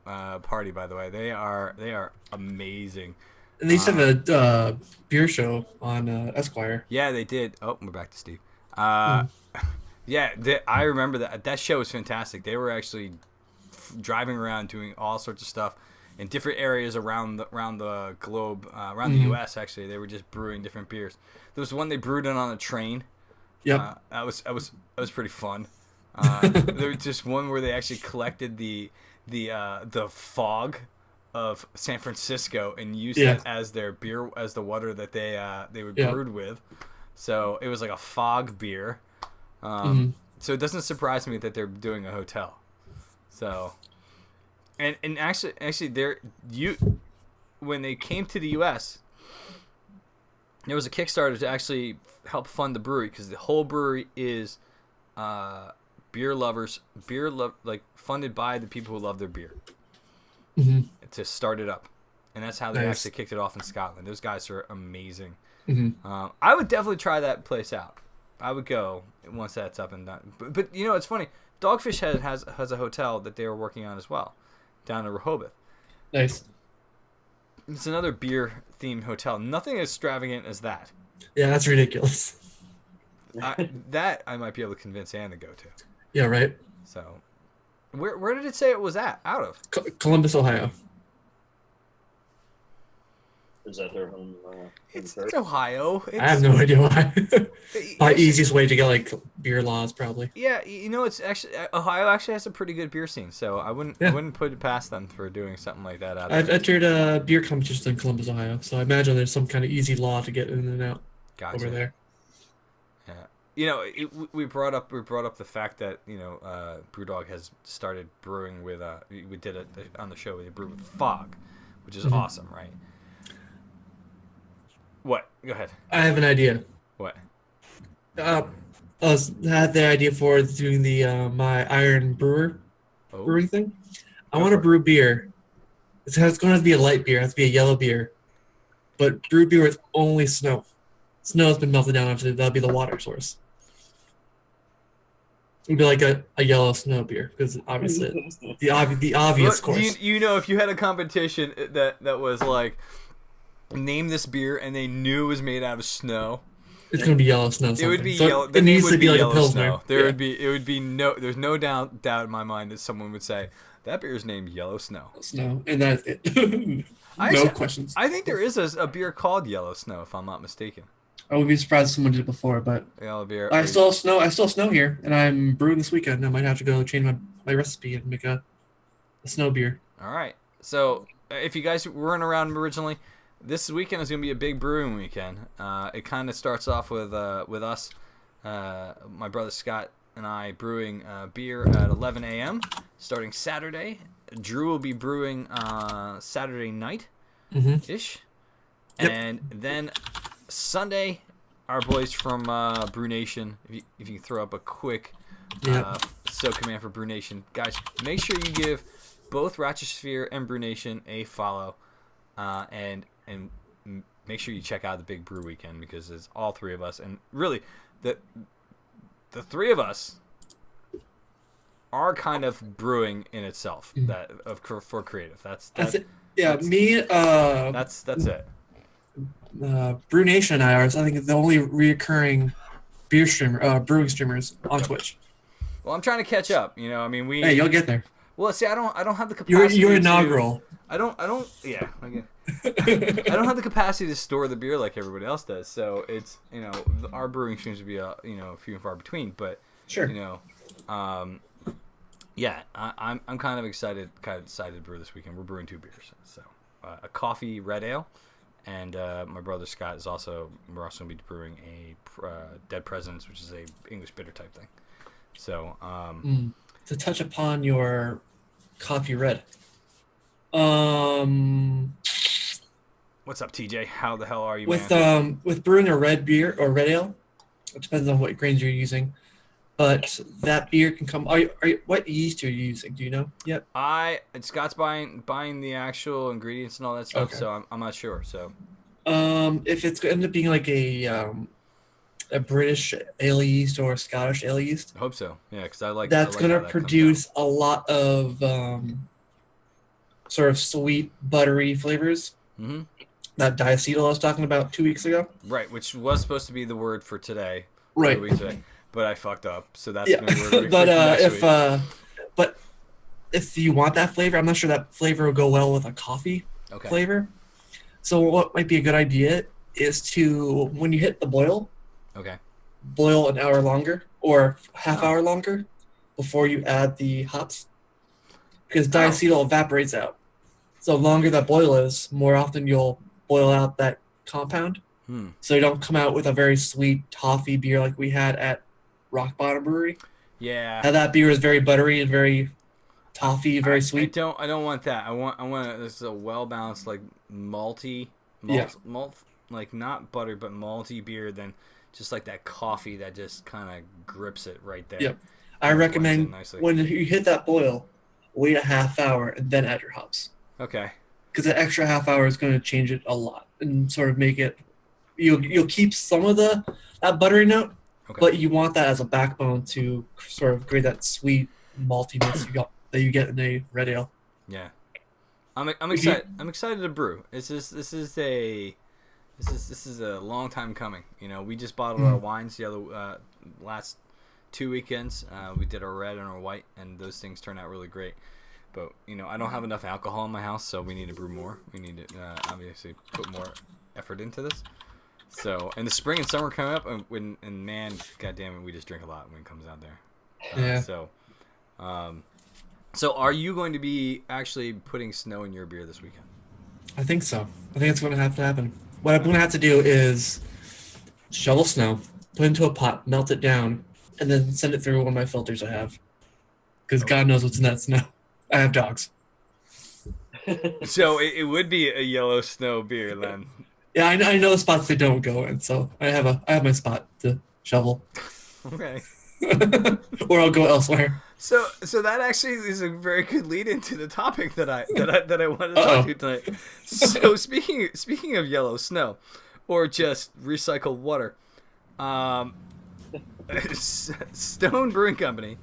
party. By the way, they are amazing. And they used to have a beer show on Esquire. Yeah, they did. Oh, we're back to Steve. Yeah, I remember that show was fantastic. They were actually driving around doing all sorts of stuff in different areas around the globe, around the U.S. Actually, they were just brewing different beers. There was one they brewed it on a train. Yep. That was pretty fun. There was just one where they actually collected the fog of San Francisco and used it as their beer, as the water that they were brewed with. So it was like a fog beer. So it doesn't surprise me that they're doing a hotel. So, and actually when they came to the U.S., there was a Kickstarter to actually help fund the brewery because the whole brewery is like funded by the people who love their beer to start it up, and that's how they actually kicked it off in Scotland. Those guys are amazing. I would definitely try that place out. I would go once that's up and done. But you know, it's funny. Dogfish Head has a hotel that they were working on as well, down in Rehoboth. Nice. It's another beer themed hotel. Nothing as extravagant as that. Yeah, that's ridiculous. That I might be able to convince Ann to go to. Yeah, right. So, where did it say it was out of? Columbus, Ohio. Is that their home? It's Ohio. I have no idea why. Easiest way to get like beer laws, probably. Yeah, you know, it's actually Ohio actually has a pretty good beer scene, so I wouldn't put it past them for doing something like that. I've entered a beer competition in Columbus, Ohio, so I imagine there's some kind of easy law to get in and out over there. Yeah, you know, we brought up the fact that BrewDog has started brewing with we did it on the show. They brew with fog, which is awesome, right? What? Go ahead. I have an idea. What? I had the idea for doing the my Iron brewing thing. I want to brew beer. It's going to have to be a light beer. It has to be a yellow beer. But brewed beer with only snow. Snow has been melted down. Obviously, that'll be the water source. It'd be like a yellow snow beer because obviously the obvious course. You know, if you had a competition that was like, name this beer and they knew it was made out of snow, it's gonna be yellow snow. It would be so yellow. It needs to be like a pilsner. There's no doubt in my mind that someone would say that beer is named Yellow Snow. Snow, and that's it. No questions. I think there is a beer called Yellow Snow, if I'm not mistaken. I would be surprised if someone did it before, but Yellow beer. I still have snow here, and I'm brewing this weekend. I might have to go change my recipe and make a snow beer. All right. So if you guys weren't around originally, this weekend is going to be a big brewing weekend. It kind of starts off with us, my brother Scott and I brewing beer at 11 a.m. starting Saturday. Drew will be brewing Saturday night-ish. Yep. And then Sunday, our boys from Brew Nation, if you can throw up a quick command for Brew Nation. Guys, make sure you give both Ratchet Sphere and Brew Nation a follow. And make sure you check out the Big Brew Weekend because it's all three of us, and really, the three of us are kind of brewing in itself for creative. That's it. Yeah, that's it. Brew Nation and I are, I think, the only reoccurring brewing streamers on Twitch. Well, I'm trying to catch up. You know, I mean, Hey, you'll get there. Well, see, I don't have the capacity. You're inaugural. I don't. Yeah. I don't have the capacity to store the beer like everybody else does. So it's our brewing seems to be few and far between. But Sure. Yeah, I'm kind of excited to brew this weekend. We're brewing 2 beers. So a coffee red ale, and my brother Scott we're also going to be brewing a Dead Presidents, which is a English bitter type thing. So to touch upon your coffee red. What's up, TJ? How the hell are you, with man? with brewing a red beer or red ale, it depends on what grains you're using. But that beer can come. What yeast are you using? Do you know? Yep. Scott's buying the actual ingredients and all that stuff, so I'm not sure. So, if it's going to end up being like a British ale yeast or a Scottish ale yeast, I hope so. Yeah, because I like. That's going to produce a lot of sort of sweet, buttery flavors. Mm-hmm. That diacetyl I was talking about 2 weeks ago. Right, which was supposed to be the word for today. Right. Today, but I fucked up, so that's yeah. But but if you want that flavor, I'm not sure that flavor will go well with a coffee flavor. So what might be a good idea is to, when you hit the boil, boil an hour longer or half hour longer before you add the hops, because diacetyl evaporates out. So the longer that boil is, more often you'll boil out that compound. So you don't come out with a very sweet toffee beer like we had at Rock Bottom Brewery. Yeah. Now that beer is very buttery and very toffee, very sweet. I don't want that. I want this is a well balanced, like malt, like not buttery but malty beer than just like that coffee that just kind of grips it right there. Yep. I recommend when you hit that boil, wait a half hour and then add your hops. Okay. Because that extra half hour is going to change it a lot and sort of make it. You'll keep some of that buttery note, but you want that as a backbone to sort of create that sweet maltiness that you get in a red ale. Yeah, I'm excited. I'm excited to brew. This is a long time coming. You know, we just bottled our wines the other last 2 weekends. We did our red and our white, and those things turned out really great. But I don't have enough alcohol in my house, so we need to brew more. We need to obviously put more effort into this. So, and the spring and summer coming up, and man, goddamn it, we just drink a lot when it comes out there. Yeah. So are you going to be actually putting snow in your beer this weekend? I think so. I think it's going to have to happen. What I'm going to have to do is shovel snow, put it into a pot, melt it down, and then send it through one of my filters I have. Because God knows what's in that snow. I have dogs. So it would be a yellow snow beer then. Yeah, I know the spots they don't go in, so I have my spot to shovel. Okay. Or I'll go elsewhere. So that actually is a very good lead into the topic that I wanted to talk to tonight. So speaking of yellow snow, or just recycled water, Stone Brewing Company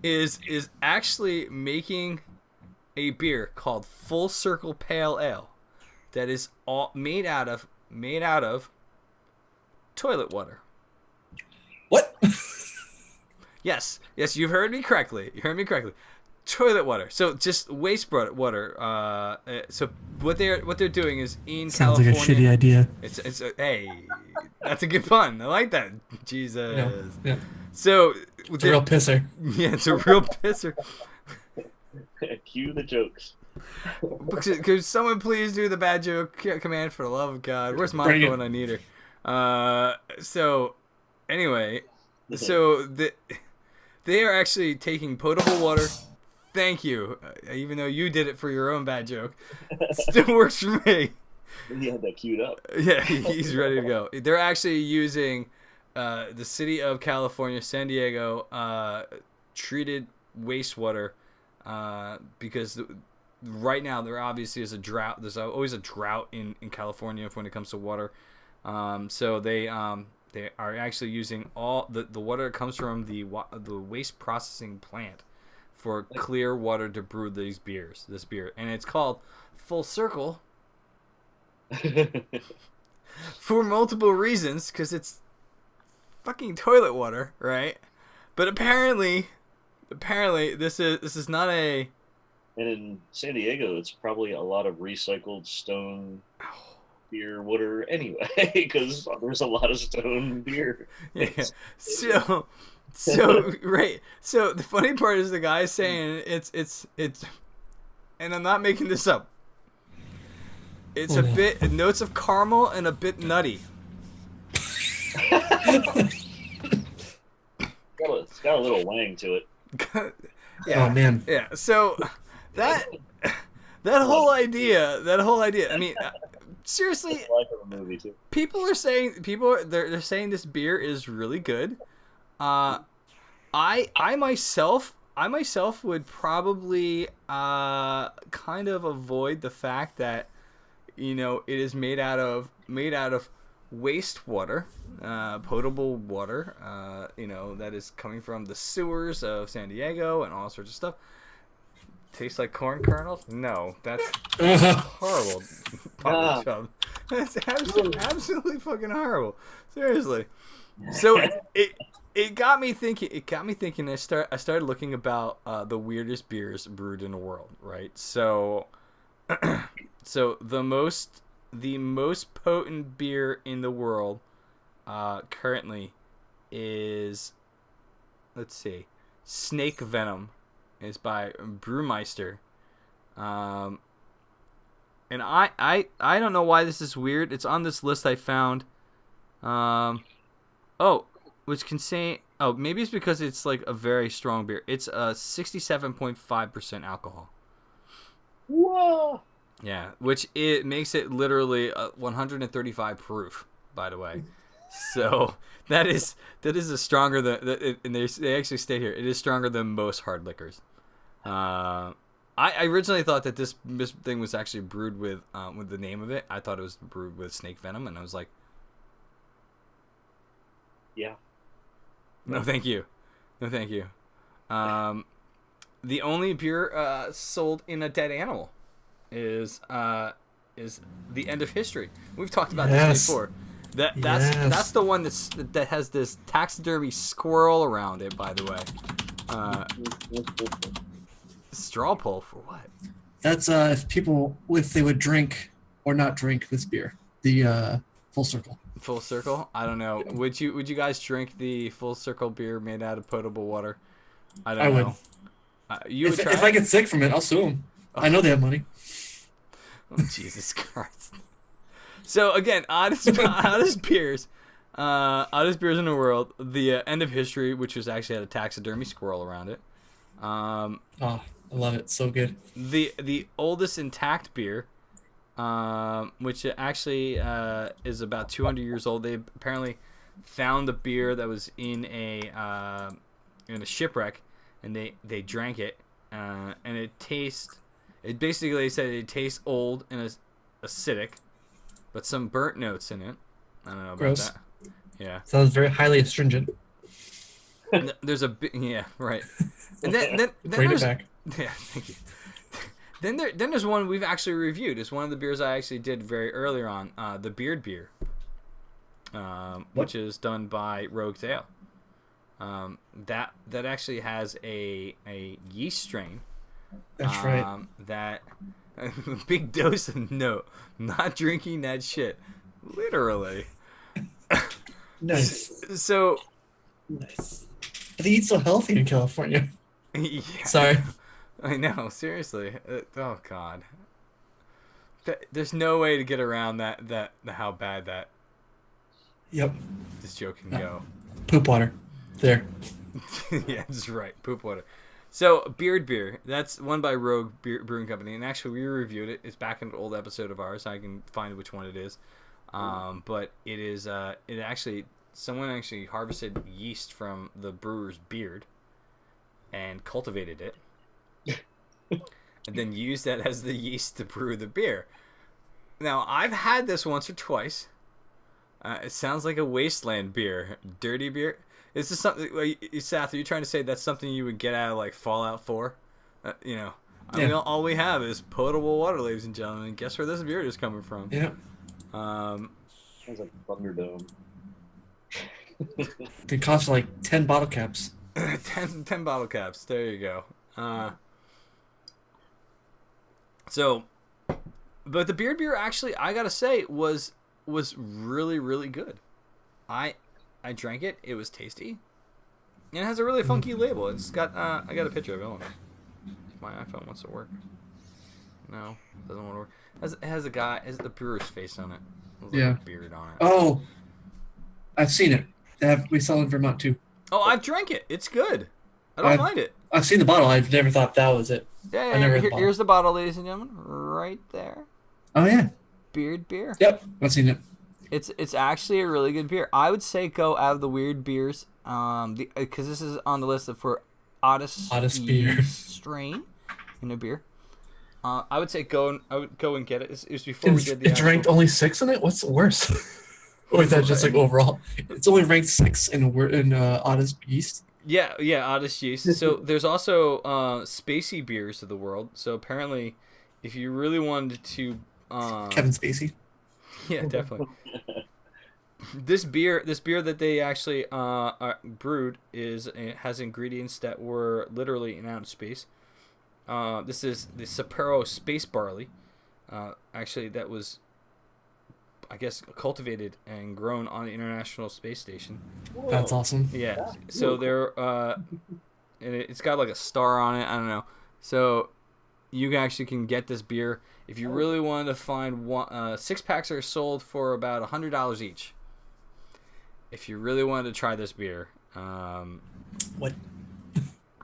is actually making a beer called Full Circle Pale Ale that is all made out of toilet water. What? Yes, you've heard me correctly. Toilet water. So just waste water. So what they're doing is in Sounds California. like a shitty idea. It's hey, that's a good pun. I like that. Jesus. Yeah. So it's a real pisser. Yeah, it's a real pisser. Cue the jokes. Could someone please do the bad joke command for the love of God? Where's Monica when I need her? So anyway, so they are actually taking potable water. Thank you. Even though you did it for your own bad joke, still works for me. He had that queued up. Yeah, he's ready to go. They're actually using the city of California, San Diego, treated wastewater because right now there obviously is a drought. There's always a drought in California when it comes to water. So they are actually using all the water that comes from the waste processing plant for clear water to brew this beer, and it's called Full Circle for multiple reasons, because it's fucking toilet water, right? But apparently apparently this is not a. And in San Diego, it's probably a lot of recycled stone beer water anyway, because there's a lot of stone beer. Yeah. So right. So the funny part is the guy saying it's, and I'm not making this up. It's a bit notes of caramel and a bit nutty. It's got a little wang to it. Yeah. Oh man. Yeah. So that whole idea. I mean, seriously, I like the movie too. they're saying this beer is really good. I myself would probably kind of avoid the fact that it is made out of wastewater, potable water, that is coming from the sewers of San Diego and all sorts of stuff. Tastes like corn kernels? No, that's horrible. That's absolutely fucking horrible. Seriously. So it got me thinking. I started looking about the weirdest beers brewed in the world, right? So so the most potent beer in the world currently is, let's see, Snake Venom is by Brewmeister. And I don't know why this is weird. It's on this list I found. Which can say, maybe it's because it's like a very strong beer. It's 67.5% alcohol. Whoa! Yeah, which it makes it literally 135 proof, by the way. So that is a stronger than, and they actually state here, it is stronger than most hard liquors. I originally thought that this thing was actually brewed with the name of it. I thought it was brewed with snake venom, and I was like, yeah. No, thank you. The only beer sold in a dead animal is the end of history. We've talked about this before. That's the one that has this taxidermy squirrel around it, by the way. Straw poll for what? That's if they would drink or not drink this beer. The Full Circle. Full Circle? I don't know. Would you guys drink the Full Circle beer made out of potable water? I don't know. Would. If I get sick from it, I'll sue them. I know they have money. Oh, Jesus Christ. So again, oddest beers in the world. The end of history, which was actually had a taxidermy squirrel around it. I love it. So good. The oldest intact beer, which actually is about 200 years old. They apparently found the beer that was in a shipwreck, and they drank it, and it tastes. It basically, they said it tastes old and acidic, but some burnt notes in it. I don't know about Gross. that. Yeah. Sounds very highly astringent. There's a bit, yeah, right. And then Bring it back. Yeah, thank you. Then there's one we've actually reviewed. It's one of the beers I actually did very earlier on, the Beard Beer, which is done by Rogue's Ale. That actually has a yeast strain. That's right. That big dose of no, not drinking that shit, literally. Nice. So Nice. But they eat so healthy in California. Yeah. Sorry. I know, seriously. Oh God. There's no way to get around that how bad that. Yep. This joke can go. Poop water. There. Yeah, that's right. Poop water. So Beard Beer, that's one by Rogue Brewing Company, and actually we reviewed it. It's back in an old episode of ours. I can find which one it is. But it is someone actually harvested yeast from the brewer's beard and cultivated it. And then used that as the yeast to brew the beer. Now, I've had this once or twice. It sounds like a wasteland beer. Dirty beer. Is this something, Seth, are you trying to say that's something you would get out of, like, Fallout 4? I mean, all we have is potable water, ladies and gentlemen. Guess where this beer is coming from? Yeah. Sounds like Thunderdome. They cost like 10 bottle caps. 10 bottle caps. There you go. So, but the beer actually, I gotta say, was really, really good. I drank it. It was tasty. And it has a really funky label. It's got I got a picture of it. Hold on. If my iPhone wants to work. No, doesn't want to work. It has the brewer's face on it. There's like a beard on it. Oh, I've seen it. We sell it in Vermont too. Oh, I've drank it. It's good. I don't mind it. I've seen the bottle. I've never thought that was it. Yeah. Here's the bottle, ladies and gentlemen, right there. Oh yeah. Beard beer. Yep, I've seen it. It's actually a really good beer. I would say go out of the weird beers, because this is on the list for oddest beer strain in a beer. I would say I would go and get it. It was before we did the. It ranked only 6 in it. What's worse? Or is that just like overall? It's only ranked 6 in oddest yeast. Yeah, oddest yeast. So there's also spacey beers of the world. So apparently, if you really wanted to, Kevin Spacey. Yeah, definitely. This beer that they actually brewed it has ingredients that were literally in outer space. This is the Sapporo Space Barley. Actually, that was, I guess, cultivated and grown on the International Space Station. Whoa. That's awesome. Yeah. So they're and it's got like a star on it. I don't know. So you actually can get this beer if you really wanted to find one. 6-packs are sold for about $100 each. If you really wanted to try this beer, What?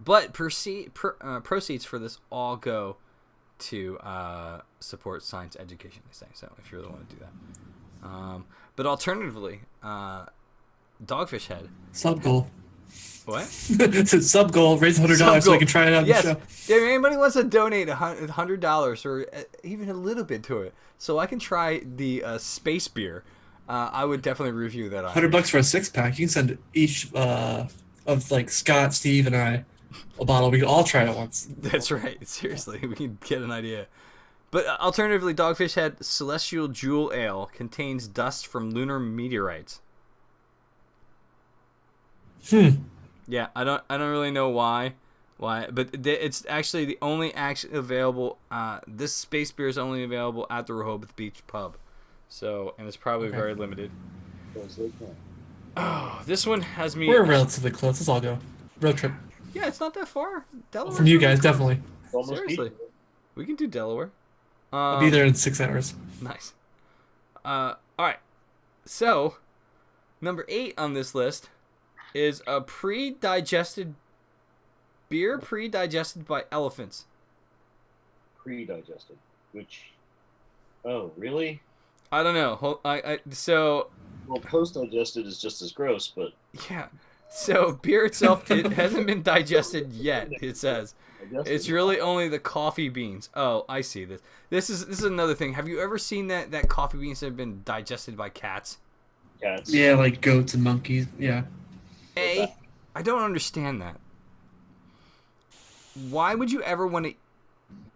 But proceeds for this all go to support science education. They say so. If you really want to do that, but alternatively, Dogfish Head. Sub goal. What? It's sub goal. Raise $100 so I can try it out on the show. Yeah, if anybody wants to donate $100 or even a little bit to it, so I can try the space beer, I would definitely review that. $100 for a 6-pack. You can send each of like Scott, Steve, and I a bottle. We can all try it once. That's right. Seriously, we can get an idea. But alternatively, Dogfish Head Celestial Jewel Ale contains dust from lunar meteorites. Yeah, I don't really know why, but it's actually the only available. This space beer is only available at the Rehoboth Beach pub, and it's probably very limited. Oh, this one has me. We're relatively close. Let's all go. Road trip. Yeah, it's not that far. Delaware. From you guys, definitely. Seriously, we can do Delaware. I'll be there in 6 hours. Nice. All right. So, number 8 on this list is a pre-digested beer pre-digested by elephants. Pre-digested, which, oh, really? I don't know. Well, post-digested is just as gross, but yeah. So beer itself, it hasn't been digested yet. It says it's really only the coffee beans. Oh, I see this. This is another thing. Have you ever seen that coffee beans have been digested by cats? Cats. Yeah, like goats and monkeys. Yeah. I don't understand that. Why would you ever want to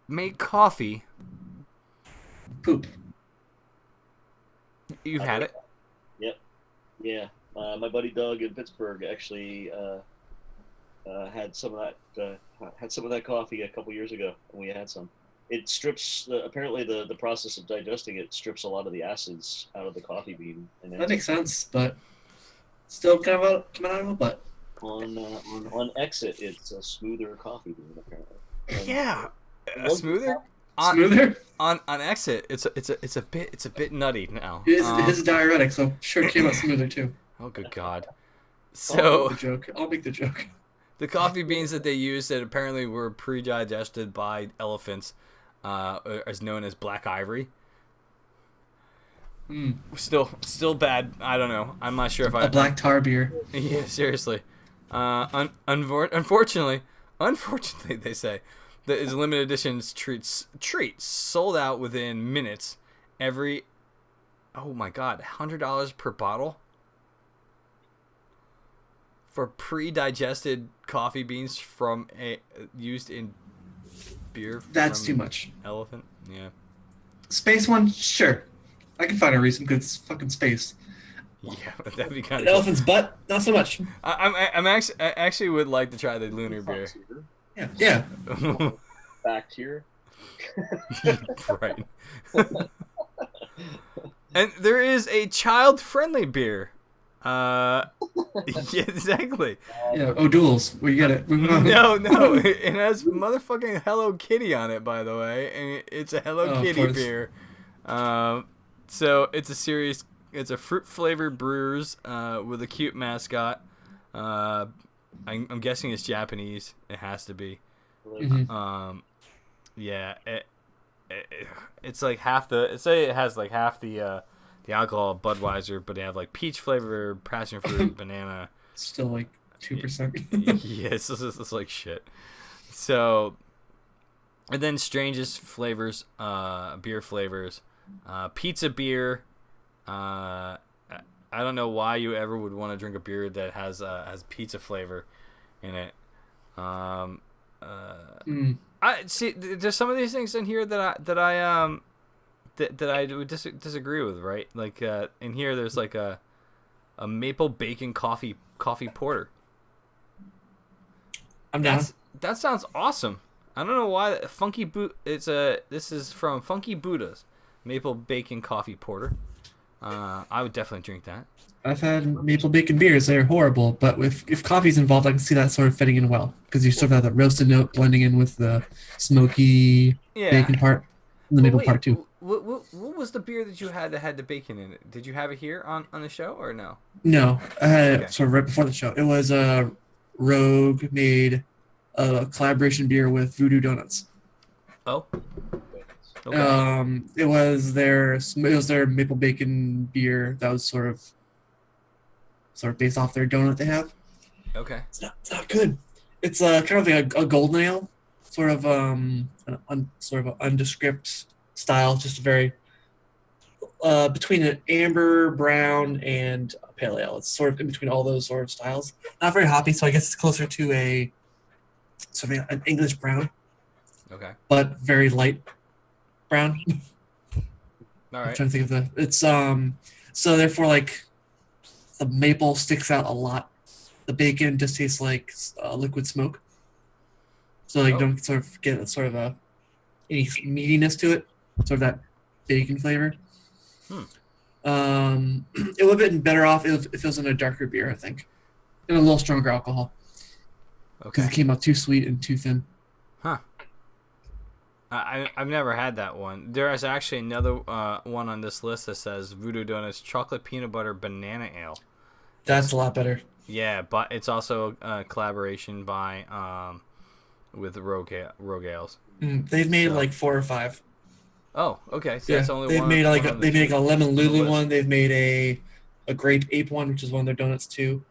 make coffee? Poop. You've had it? Yep. Yeah. My buddy Doug in Pittsburgh actually had some of that coffee a couple years ago, and we had some. It strips apparently the process of digesting it strips a lot of the acids out of the coffee bean. And that makes sense, but still kind of coming out of a butt. On exit, it's a smoother coffee bean apparently. And yeah, smoother. Smoother on exit. It's a bit nutty now. It is a diuretic, so I'm sure it came out smoother too. Oh, good God. So I'll make the joke. The coffee beans that they used that apparently were pre-digested by elephants is known as black ivory. Still bad. I don't know. I'm not sure if a black tar beer. Yeah, seriously. Unfortunately, they say that is limited editions treats sold out within minutes. Oh my God, $100 per bottle for pre-digested coffee beans from used in beer. That's too much. Elephant, yeah. Space one, sure. I can find a reason because it's fucking space. Yeah, that'd be kind An of cool. elephant's butt, not so much. I actually would like to try the lunar beer. Yeah. Back here. Right. And there is a child-friendly beer. Yeah, exactly. Yeah. O'Doul's. We get it. Moving on. No, it has motherfucking Hello Kitty on it, by the way, and it's a Hello Oh, of Kitty course. beer. So it's a fruit flavored brewers with a cute mascot. I'm guessing it's Japanese. It has to be. Mhm. Yeah, it's like half the. Say it has like half the alcohol of Budweiser, but they have like peach flavor, passion fruit, banana. Still like 2%. Yeah, it's like shit. So, and then strangest flavors, beer flavors, pizza beer. I don't know why you ever would want to drink a beer that has pizza flavor in it. I see. There's some of these things in here that I would disagree with. Right, like in here, there's like a maple bacon coffee porter. I'm down. That sounds awesome. I don't know why this is from Funky Buddha's maple bacon coffee porter. I would definitely drink that. I've had maple bacon beers. They're horrible, but if coffee's involved, I can see that sort of fitting in well because you sort of have that roasted note blending in with the smoky bacon part and the maple part too. What was the beer that you had that had the bacon in it? Did you have it here on the show or no? No, I had Okay. it sort of right before the show. It was Rogue made a collaboration beer with Voodoo Donuts. Oh. Okay. It was their maple bacon beer that was sort of based off their donut they have. Okay. It's not good. It's kind of like a golden ale, sort of sort of an undescript style, just very between an amber, brown, and a pale ale. It's sort of in between all those sort of styles. Not very hoppy, so I guess it's closer to a sort of an English brown, Okay. but very light brown. All I'm right. trying to think of it's so therefore like the maple sticks out a lot. The bacon just tastes like liquid smoke. So like you don't sort of get sort of any meatiness to it, sort of that bacon flavor. It would have been better off if it was in a darker beer, I think, and a little stronger alcohol. Because it came out too sweet and too thin. Huh. I've never had that one. There is actually another one on this list that says Voodoo Donuts Chocolate Peanut Butter Banana Ale. That's a lot better. Yeah, but it's also a collaboration by with Rogue Ales. They've made like 4 or 5. Oh, okay. So that's only they've one. made like one they made like a lemon Lulu list. one. They've made a grape ape one, which is one of their donuts too.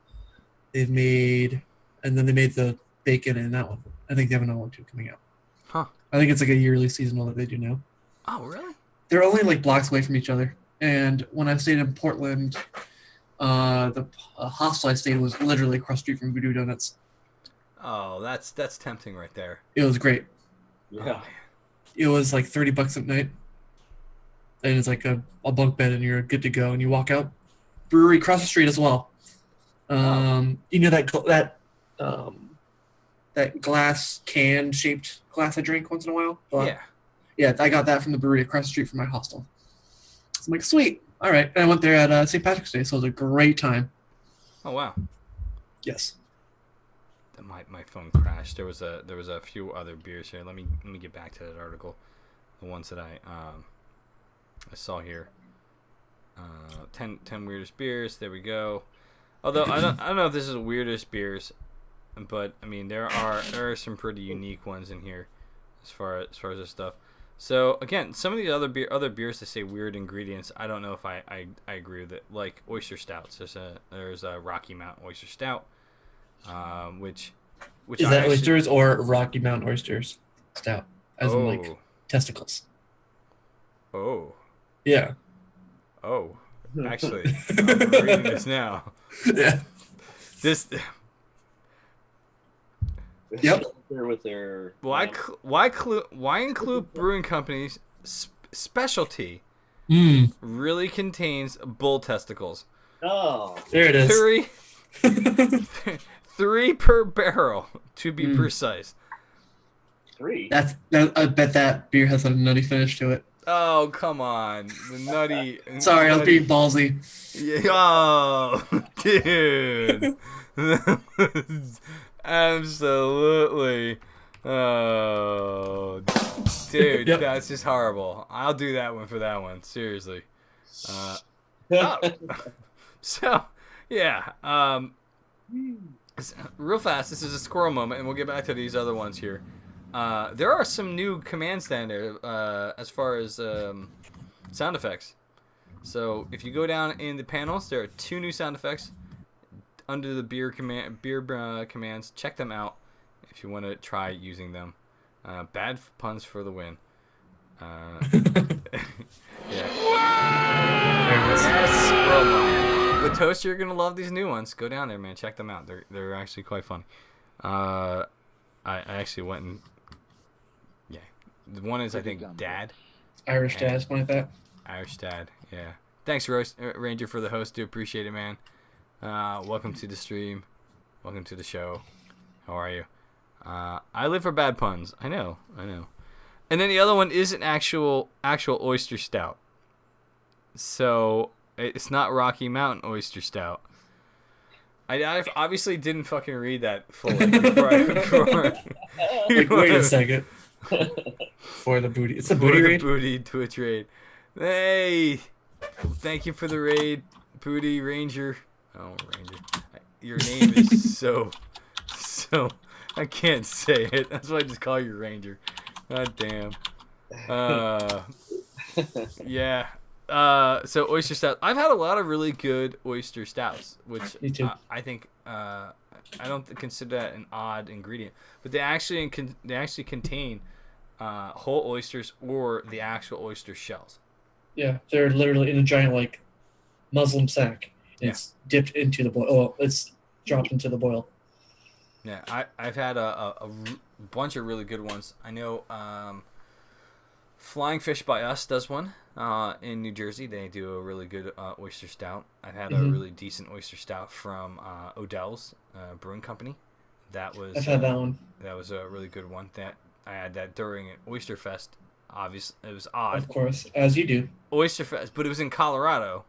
They've made, and then they made the bacon in that one. I think they have another one too coming out. Huh. I think it's like a yearly seasonal that they do now. Oh, really? They're only like blocks away from each other. And when I stayed in Portland, the hostel I stayed was literally across the street from Voodoo Donuts. Oh, that's tempting right there. It was great. Yeah. It was like $30 a night, and it's like a bunk bed, and you're good to go. And you walk out, brewery across the street as well. You know that glass can shaped glass I drink once in a while. Yeah. I got that from the brewery across the street from my hostel. So I'm like, sweet, all right. And I went there at St. Patrick's Day, so it was a great time. Oh, wow. Yes. My phone crashed. There was a few other beers here. Let me get back to that article. The ones that I saw here. 10 weirdest beers. There we go. Although I don't know if this is the weirdest beers, but I mean there are some pretty unique ones in here as far as this stuff. So again, some of these other beers that say weird ingredients, I don't know if I agree with it. Like oyster stouts. There's a Rocky Mountain oyster stout. Which is that oysters or Rocky Mountain oysters stout, as in like testicles? Oh. Yeah. Oh. Actually, I'm reading this now. Yeah. This. Yep. There with their. Why include brewing companies specialty really contains bull testicles? Oh, There it is. 3 per barrel to be precise. 3. I bet that beer has a nutty finish to it. Oh, come on. The nutty. Sorry, I was being ballsy. Yeah, oh, dude. Absolutely. Oh, dude, Yep. that's just horrible. I'll do that one for that one. Seriously. So, yeah. Real fast, this is a squirrel moment, and we'll get back to these other ones here. There are some new commands down there as far as sound effects. So if you go down in the panels, there are 2 new sound effects under the beer commands. Check them out if you want to try using them. Bad puns for the win. Yeah. Yes, squirrel moment. But Toast, you're gonna love these new ones. Go down there, man. Check them out. They're actually quite funny. I actually went and the one is I think Dad. Irish Dad, something like that. Irish Dad, yeah. Thanks, Ranger, for the host. Do appreciate it, man. Welcome to the stream. Welcome to the show. How are you? I live for bad puns. I know. And then the other one is an actual oyster stout. So it's not Rocky Mountain oyster stout. I obviously didn't fucking read that fully before. Like, wait a second. For the booty. It's a booty raid? Booty Twitch raid. Hey! Thank you for the raid, Booty Ranger. Oh, Ranger. Your name is so... I can't say it. That's why I just call you Ranger. God damn. Yeah. So oyster stout. I've had a lot of really good oyster stouts, which Me too. I think I don't consider that an odd ingredient, but they actually contain whole oysters or the actual oyster shells. Yeah, they're literally in a giant like Muslim sack. It's dipped into the boil. Oh, it's dropped into the boil. Yeah, I've had a bunch of really good ones. I know Flying Fish by Us does one in New Jersey. They do a really good oyster stout. I've had a really decent oyster stout from Odell's Brewing Company. I've had that one. That was a really good one. That I had that during an Oyster Fest. Obviously, it was odd. Of course, as you do. Oyster Fest, but it was in Colorado.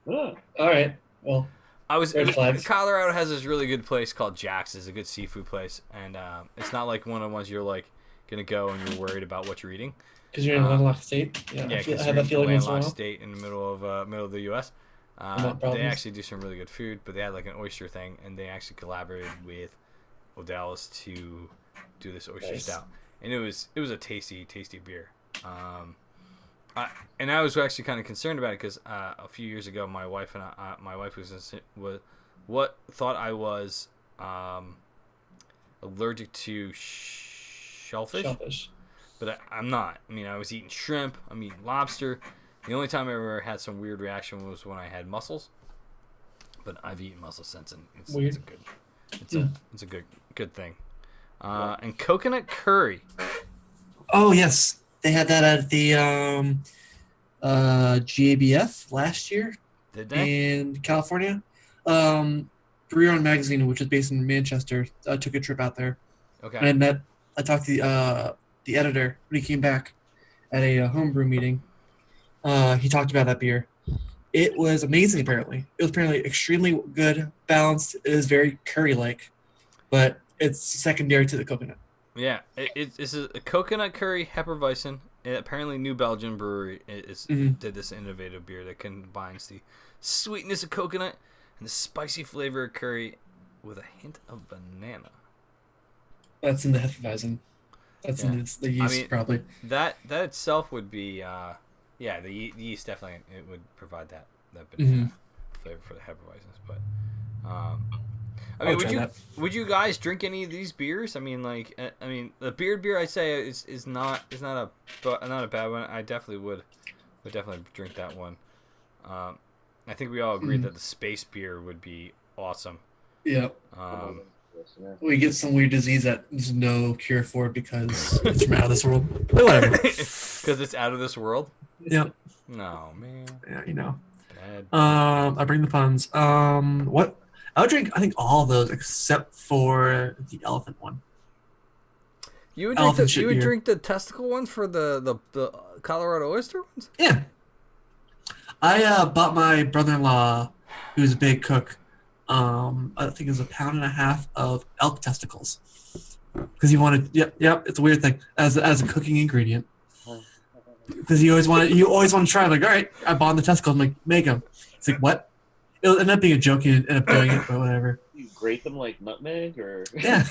Oh. All right. Well, Colorado has this really good place called Jack's. It's a good seafood place, and it's not like one of the ones you're like gonna go and you're worried about what you're eating. Because you're in a landlocked state. Yeah, I have that feeling once in a while. State in the middle of the U.S. They actually do some really good food, but they had like an oyster thing, and they actually collaborated with Odell's to do this oyster stout, and it was a tasty beer. And I was actually kind of concerned about it because a few years ago, my wife thought I was allergic to shellfish. But I'm not. I mean, I was eating shrimp. I'm eating lobster. The only time I ever had some weird reaction was when I had mussels. But I've eaten mussels since, and it's a good thing. And coconut curry. Oh yes, they had that at the GABF last year. Did they? In California. Brewing Magazine, which is based in Manchester, took a trip out there. Okay. And I talked to the editor when he came back at a homebrew meeting. He talked about that beer. It was amazing, apparently. It was apparently extremely good, balanced. It is very curry-like, but it's secondary to the coconut. Yeah, it's a coconut curry Hefeweizen. Apparently, New Belgium Brewery did this innovative beer that combines the sweetness of coconut and the spicy flavor of curry with a hint of banana. That's in the Hefeweizen. That's in the yeast, probably. That itself would be, the yeast definitely it would provide that banana flavor for the Hefeweizens. But, would you guys drink any of these beers? I mean, the beer I say is not a bad one. I definitely would drink that one. I think we all agreed that the space beer would be awesome. Yeah. We get some weird disease that there's no cure for because it's from out of this world. But whatever. Because it's out of this world? Yep. No, man. Yeah, you know. I bring the puns. What? I would drink, I think, all of those except for the elephant one. You would drink Elephant the shit you would beer. drink the testicle ones for the Colorado oyster ones? Yeah. I bought my brother-in-law, who's a big cook, I think it was 1.5 pounds of elk testicles. Because he wanted, yep, it's a weird thing, as a cooking ingredient. Because you always want to try. I'm like, all right, I bought the testicles. I'm like, make them. It's like, what? It'll end up being a joke. You end up doing it, but whatever. You grate them like nutmeg, or Yeah.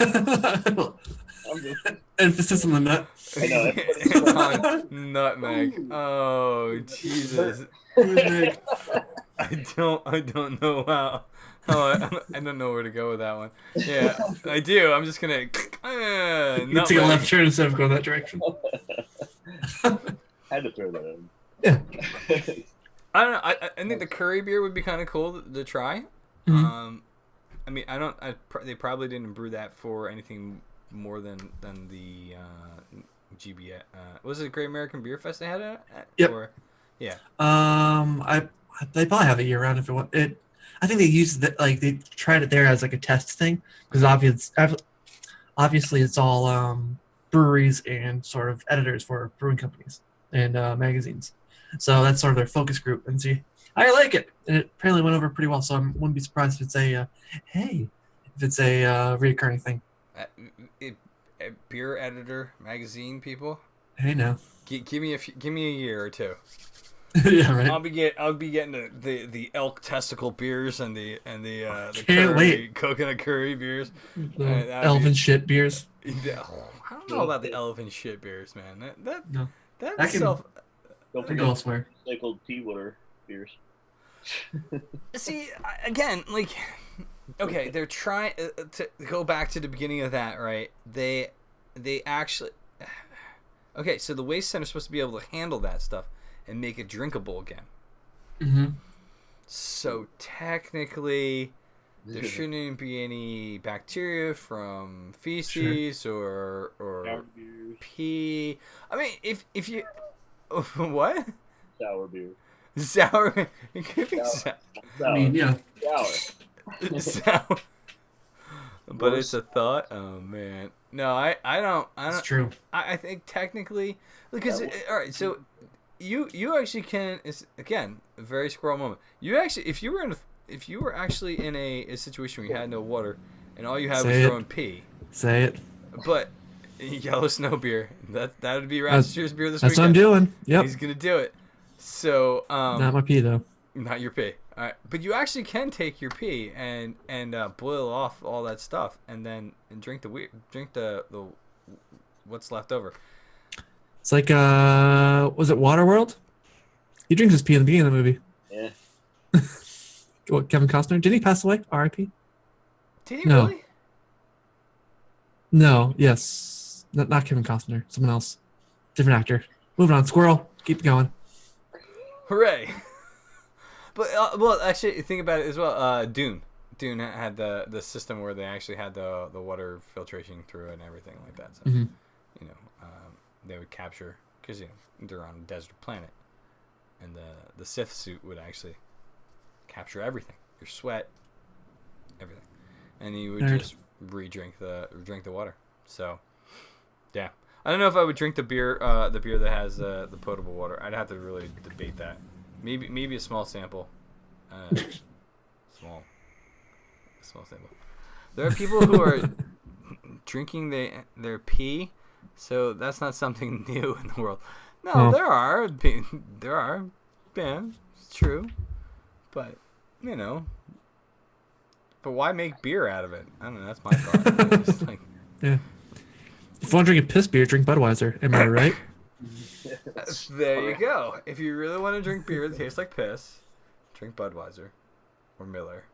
Emphasis on the nut. I know. Nutmeg. Oh Jesus! Nutmeg. I don't know how I don't know where to go with that one. Yeah, I do. I'm just gonna You take nutmeg. a left turn instead of going that direction. Had to throw that in. Yeah. I don't know. I think the curry beer would be kind of cool to try. Mhm. I mean, they probably didn't brew that for anything more than the GB. Was it Great American Beer Fest they had it at? Yep. Or, yeah. They probably have it year round if it want it. I think they used it, like they tried it there as like a test thing because obviously it's all breweries and sort of editors for brewing companies and magazines. So that's sort of their focus group. And see, I like it, and it apparently went over pretty well. So I wouldn't be surprised if it's a reoccurring thing. Beer editor magazine people. Hey now. Give me a year or two. Yeah, right. I'll be getting the elk testicle beers and the Can't wait. coconut curry beers. The elephant shit beers. I don't know about the elephant shit beers, man. No. That I can- self. Don't I forget go elsewhere. recycled pea water beers. See, again, like, okay, they're trying to go back to the beginning of that, right? They actually, okay, so the waste center's supposed to be able to handle that stuff and make it drinkable again. Mm-hmm. So technically, there shouldn't even be any bacteria from feces or Sour beers. pee. I mean, if you what? Sour beer. Sour. It could be sour. I mean, yeah. Sour. Sour. But it's a thought. Oh man. No, I don't. It's true. I think technically, because all right. So you actually can. It's again a very squirrel moment. You actually, if you were actually in a situation where you had no water and all you had was your own pee. Say it. But yellow snow beer. That would be Ratchester's beer this That's weekend. what I'm doing. Yep. He's gonna do it. So Not my pee though. not your pee. All right, but you actually can take your pee and boil off all that stuff and then drink the what's left over. It's like was it Waterworld? He drinks his pee in the beginning of the movie. Yeah. What, Kevin Costner? Did he pass away? R.I.P. Did he No. really? No. Yes. Not Kevin Costner. Someone else. Different actor. Moving on. Squirrel. Keep going. Hooray! But well, actually, think about it as well. Dune had the system where they actually had the water filtration through it and everything like that. So Mhm. you know, they would capture because they're on a desert planet, and the Sith suit would actually capture everything, your sweat, everything, and you would Nerd. just drink the water. So yeah, I don't know if I would drink the beer that has the potable water. I'd have to really debate that. Maybe a small sample. Small sample. There are people who are drinking their pee, so that's not something new in the world. No, Oh. there are. Yeah, it's true. But, but why make beer out of it? I don't know, that's my thought. It's just like, Yeah. If you want to drink a piss beer, drink Budweiser. Am I right? there you go. If you really want to drink beer that tastes like piss, drink Budweiser or Miller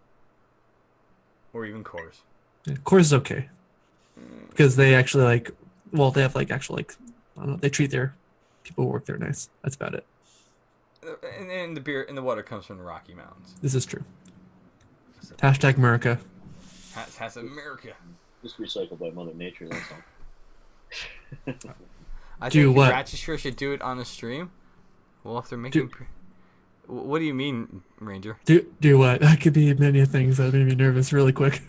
or even Coors. Yeah, Coors is okay because they actually they have actual I don't know, they treat their people who work there nice. That's about it. And the beer and the water comes from the Rocky Mountains. This is true. Hashtag America. Has America. Just recycled by Mother Nature. That's all. I Do think what? Rochester should do it on the stream. Well, if they're making, What do you mean, Ranger? Do what? That could be many things that made me nervous really quick.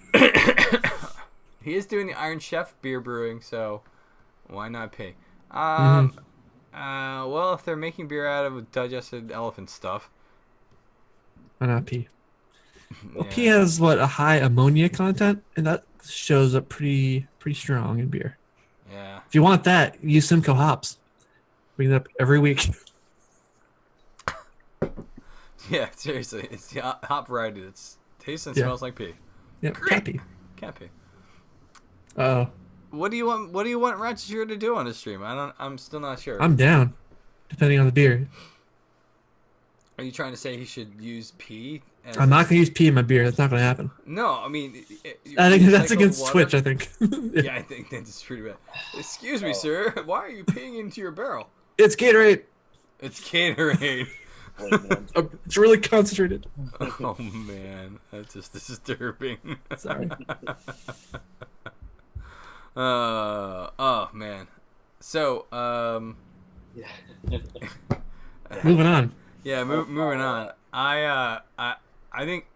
He is doing the Iron Chef beer brewing, so why not pee? Well, if they're making beer out of digested elephant stuff, Why not pee? Well, yeah. pee has a high ammonia content, and that shows up pretty strong in beer. Yeah. If you want that, use Simcoe hops. Bring it up every week. Yeah, seriously, it's the hop variety that tastes and Yeah. smells like pee. Yep, cat pee. Cat pee. Oh, What do you want Rochester to do on his stream? I'm still not sure. I'm down, depending on the beer. Are you trying to say he should use pee? I'm not gonna use pee in my beer. That's not gonna happen. No, I mean, I think that's recycled against water? Twitch. I think. Yeah, I think that's pretty bad. Excuse me, sir. Why are you peeing into your barrel? It's Gatorade. It's Gatorade. It's really concentrated. Oh man, that's just disturbing. Sorry. Oh man. So Moving on. yeah, moving on. I think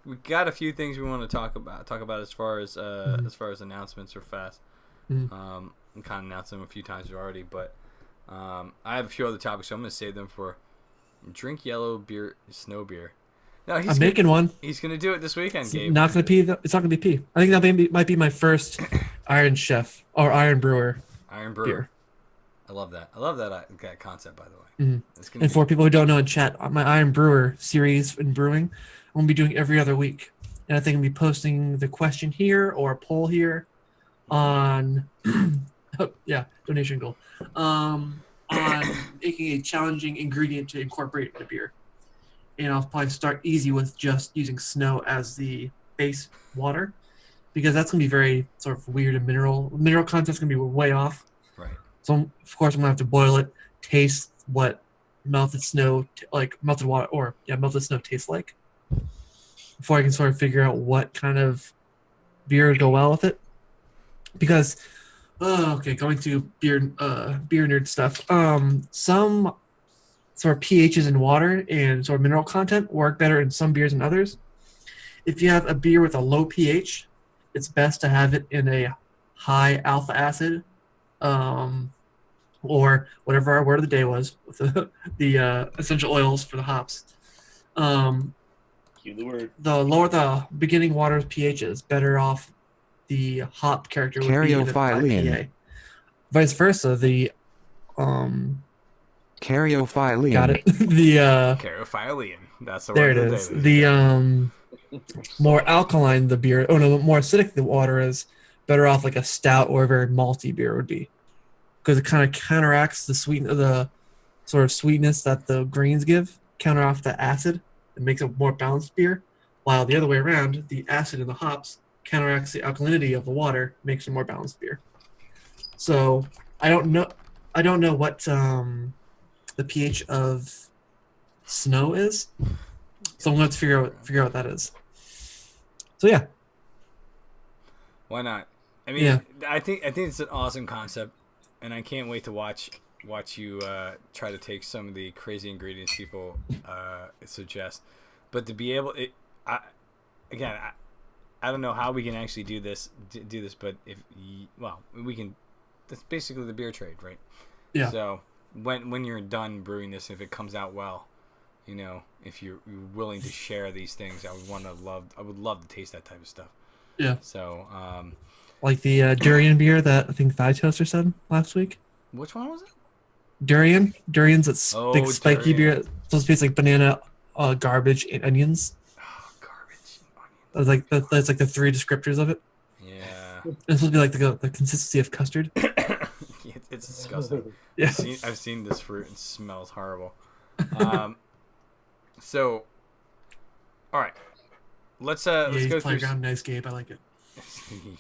we got a few things we want to talk about as far as as far as announcements are fast. We kind of announced them a few times already, but I have a few other topics, so I'm gonna save them for drink yellow beer, snow beer. No, I'm making one. He's gonna do it this weekend, It's Gabe. not gonna pee. It's not gonna be pee. I think that might be my first Iron Chef or Iron Brewer. Iron Brewer. Beer. I love that. I love that concept, by the way. It's gonna And be- for people who don't know in chat, on my Iron Brewer series in brewing, I'm gonna be doing every other week, and I think I'm gonna be posting the question here or a poll here on donation goal on making a challenging ingredient to incorporate in a beer. And I'll probably start easy with just using snow as the base water, because that's gonna be very sort of weird and mineral content's gonna be way off. right. So of course I'm gonna have to boil it, taste what melted snow melted water or melted snow tastes like before I can sort of figure out what kind of beer would go well with it. Because going to beer nerd stuff. Some sort of pHs in water and sort of mineral content work better in some beers than others. If you have a beer with a low pH, it's best to have it in a high alpha acid, or whatever our word of the day was with the essential oils for the hops. Cue the word. The lower the beginning water's pH is, better off the hop character would be in an IPA. Vice versa, the Caryophyllene. got it. The Caryophyllene. That's the there word it of the is. day. The more alkaline the beer, the more acidic the water is, better off like a stout or a very malty beer would be, because it kind of counteracts the sort of sweetness that the grains give, counter off the acid, and makes a more balanced beer. While the other way around, the acid in the hops counteracts the alkalinity of the water, makes a more balanced beer. So I don't know what the pH of snow is, so I'm going to figure out what that is. So yeah. Why not? I mean, Yeah. I think it's an awesome concept, and I can't wait to watch you try to take some of the crazy ingredients people suggest. But to be able, I don't know how we can actually do this, but we can. That's basically the beer trade, right? Yeah. So when you're done brewing this, if it comes out well, if you're willing to share these things, I would love to taste that type of stuff. Yeah. So Like the durian beer that I think Thigh Toaster said last week. which one was it? Durian's that big spiky durian. beer. It's supposed to taste like banana, garbage, and onions. Oh, garbage. That's like the three descriptors of it. Yeah. It's supposed to be like the consistency of custard. It's disgusting. Yeah. I've seen this fruit. It smells horrible. So, all right, let's go Yeti's through Playground, nice Gabe. I like it.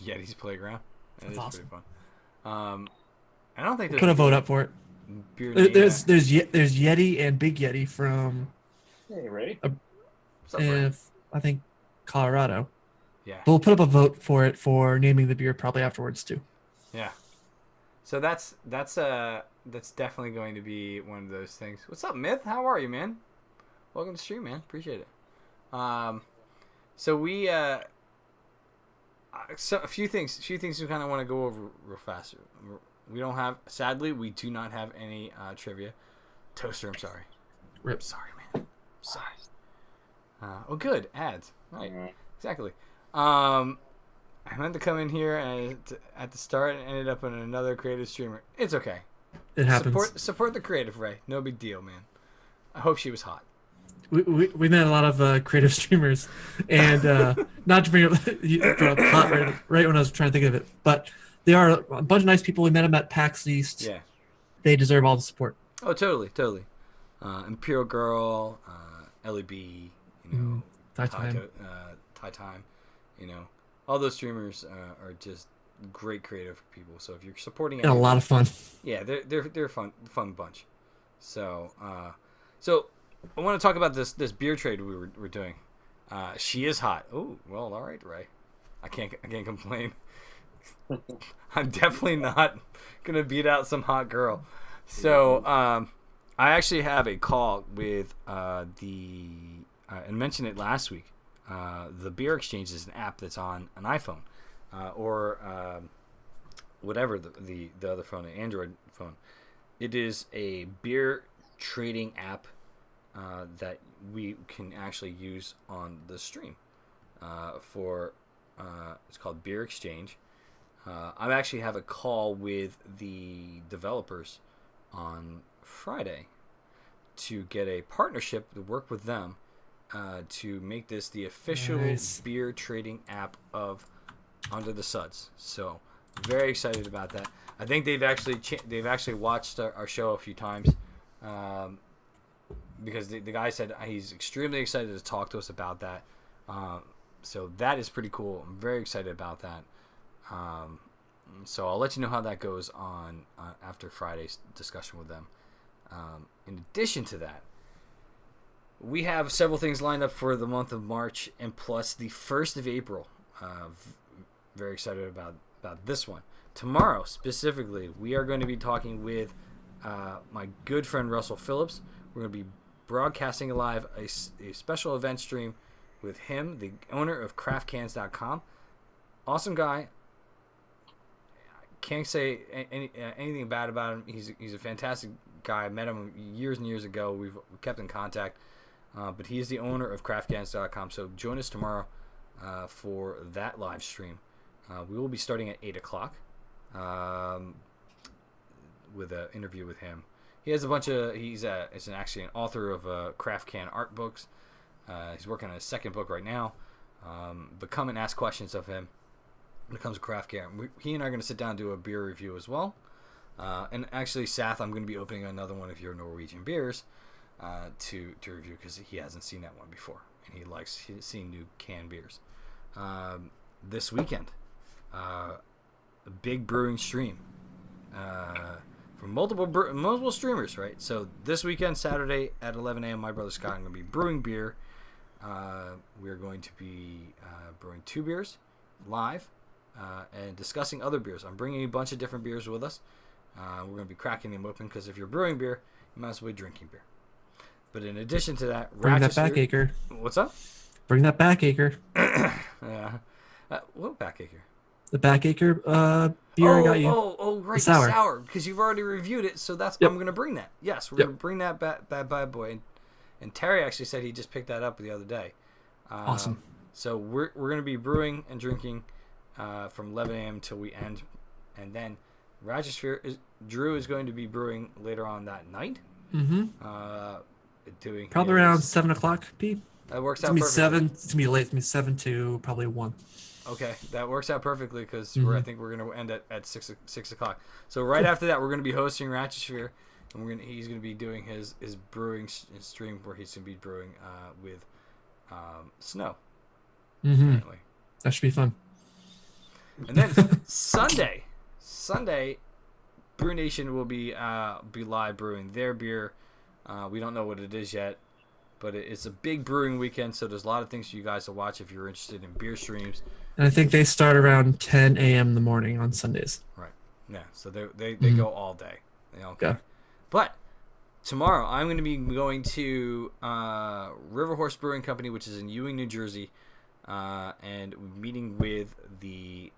Yeti's Playground. That is That's pretty fun. I don't think there's Put a vote up for it. beer There's Yeti and Big Yeti from Hey, Ray. What's up, Ray? I think Colorado. Yeah. But we'll put up a vote for it for naming the beer probably afterwards too. Yeah. So that's that's definitely going to be one of those things. What's up, Myth? How are you, man? Welcome to the stream, man. Appreciate it. So we so a few things we kind of want to go over real fast. We don't have, sadly, we do not have any trivia. Toaster, I'm sorry. Rip. Sorry, man. Sorry. Oh, good. Ads. Right. Mm-hmm. Exactly. I meant to come in here and at the start and ended up on another creative streamer. It's okay. It happens. Support the creative, Ray. No big deal, man. I hope she was hot. We met a lot of creative streamers, and not to bring up, you brought up hot right when I was trying to think of it, but they are a bunch of nice people. We met them at PAX East. Yeah. They deserve all the support. Oh, totally. Imperial Girl, Ellie B, you know, Thai Time. Thai Time, you know, all those streamers are just great creative people. So if you're supporting, And a lot of fun. yeah, they're a fun bunch. So I want to talk about this beer trade we're doing. She is hot. Oh, well, all right, Ray. I can't complain. I'm definitely not gonna beat out some hot girl. So I actually have a call with and mentioned it last week. The Beer Exchange is an app that's on an iPhone or whatever the other phone, an Android phone. It is a beer trading app that we can actually use on the stream for it's called Beer Exchange. I actually have a call with the developers on Friday to get a partnership to work with them to make this the official beer trading app of Under the Suds. So very excited about that. I think they've actually watched our show a few times because the guy said he's extremely excited to talk to us about that. So that is pretty cool. I'm very excited about that. So I'll let you know how that goes on after Friday's discussion with them. In addition to that, we have several things lined up for the month of March and plus the 1st of April. Very excited about this one. Tomorrow, specifically, we are going to be talking with my good friend Russell Phillips. We're going to be broadcasting live a special event stream with him, the owner of craftcans.com. Awesome guy. Can't say anything bad about him. He's a fantastic guy. I met him years and years ago. We've kept in contact. But he is the owner of craftcans.com. So join us tomorrow for that live stream. We will be starting at 8 o'clock with an interview with him. He has a bunch of... He's actually an author of craft can art books. He's working on his second book right now. But come and ask questions of him when it comes to craft can. He and I are going to sit down and do a beer review as well. And actually, Sath, I'm going to be opening another one of your Norwegian beers to review because he hasn't seen that one before. And he likes seeing new canned beers. This weekend, a big brewing stream from multiple streamers, right? So this weekend, Saturday at 11 a.m., my brother Scott, I'm going to be brewing beer. We're going to be brewing 2 beers live and discussing other beers. I'm bringing a bunch of different beers with us. We're going to be cracking them open because if you're brewing beer, you might as well be drinking beer. But in addition to that, bring that backacre. What's up? Bring that backacre. Yeah. What backacre? The backacre beer I got you. Oh, right, the sour. Because you've already reviewed it, so that's I'm going to bring that. Yes, we're going to bring that bad boy. And Terry actually said he just picked that up the other day. Awesome. So we're going to be brewing and drinking from 11 a.m. till we end, and then Drew is going to be brewing later on that night. Mm-hmm. Doing probably around 7 o'clock. That works out. It's gonna be perfectly. 7. It's gonna be late. It's gonna be 7 to probably 1. Okay, that works out perfectly because I think we're going to end at 6 o'clock. So right after that, we're going to be hosting Ratchet Sphere, and he's going to be doing his brewing stream where he's going to be brewing with Snow. Mm-hmm. Apparently. That should be fun. And then Sunday, Brew Nation will be live brewing their beer. We don't know what it is yet, but it's a big brewing weekend, so there's a lot of things for you guys to watch if you're interested in beer streams. And I think they start around 10 a.m. in the morning on Sundays. Right. Yeah. So they go all day. Okay. Okay. But tomorrow I'm going to be going to River Horse Brewing Company, which is in Ewing, New Jersey, and meeting with the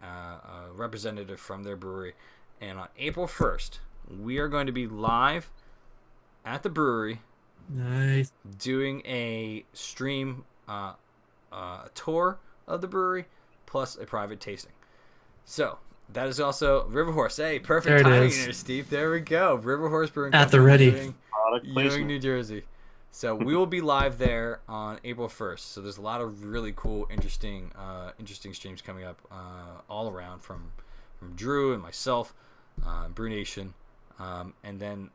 representative from their brewery. And on April 1st, we are going to be live at the brewery. Nice. Doing a stream tour of the brewery plus a private tasting. So that is also River Horse. Hey, perfect There it timing is. there, Steve. There we go. River Horse Brewing At the Company, ready. Ewing, New Jersey. So we will be live there on April 1st. So there's a lot of really cool, interesting streams coming up all around from Drew and myself, Brew Nation, and then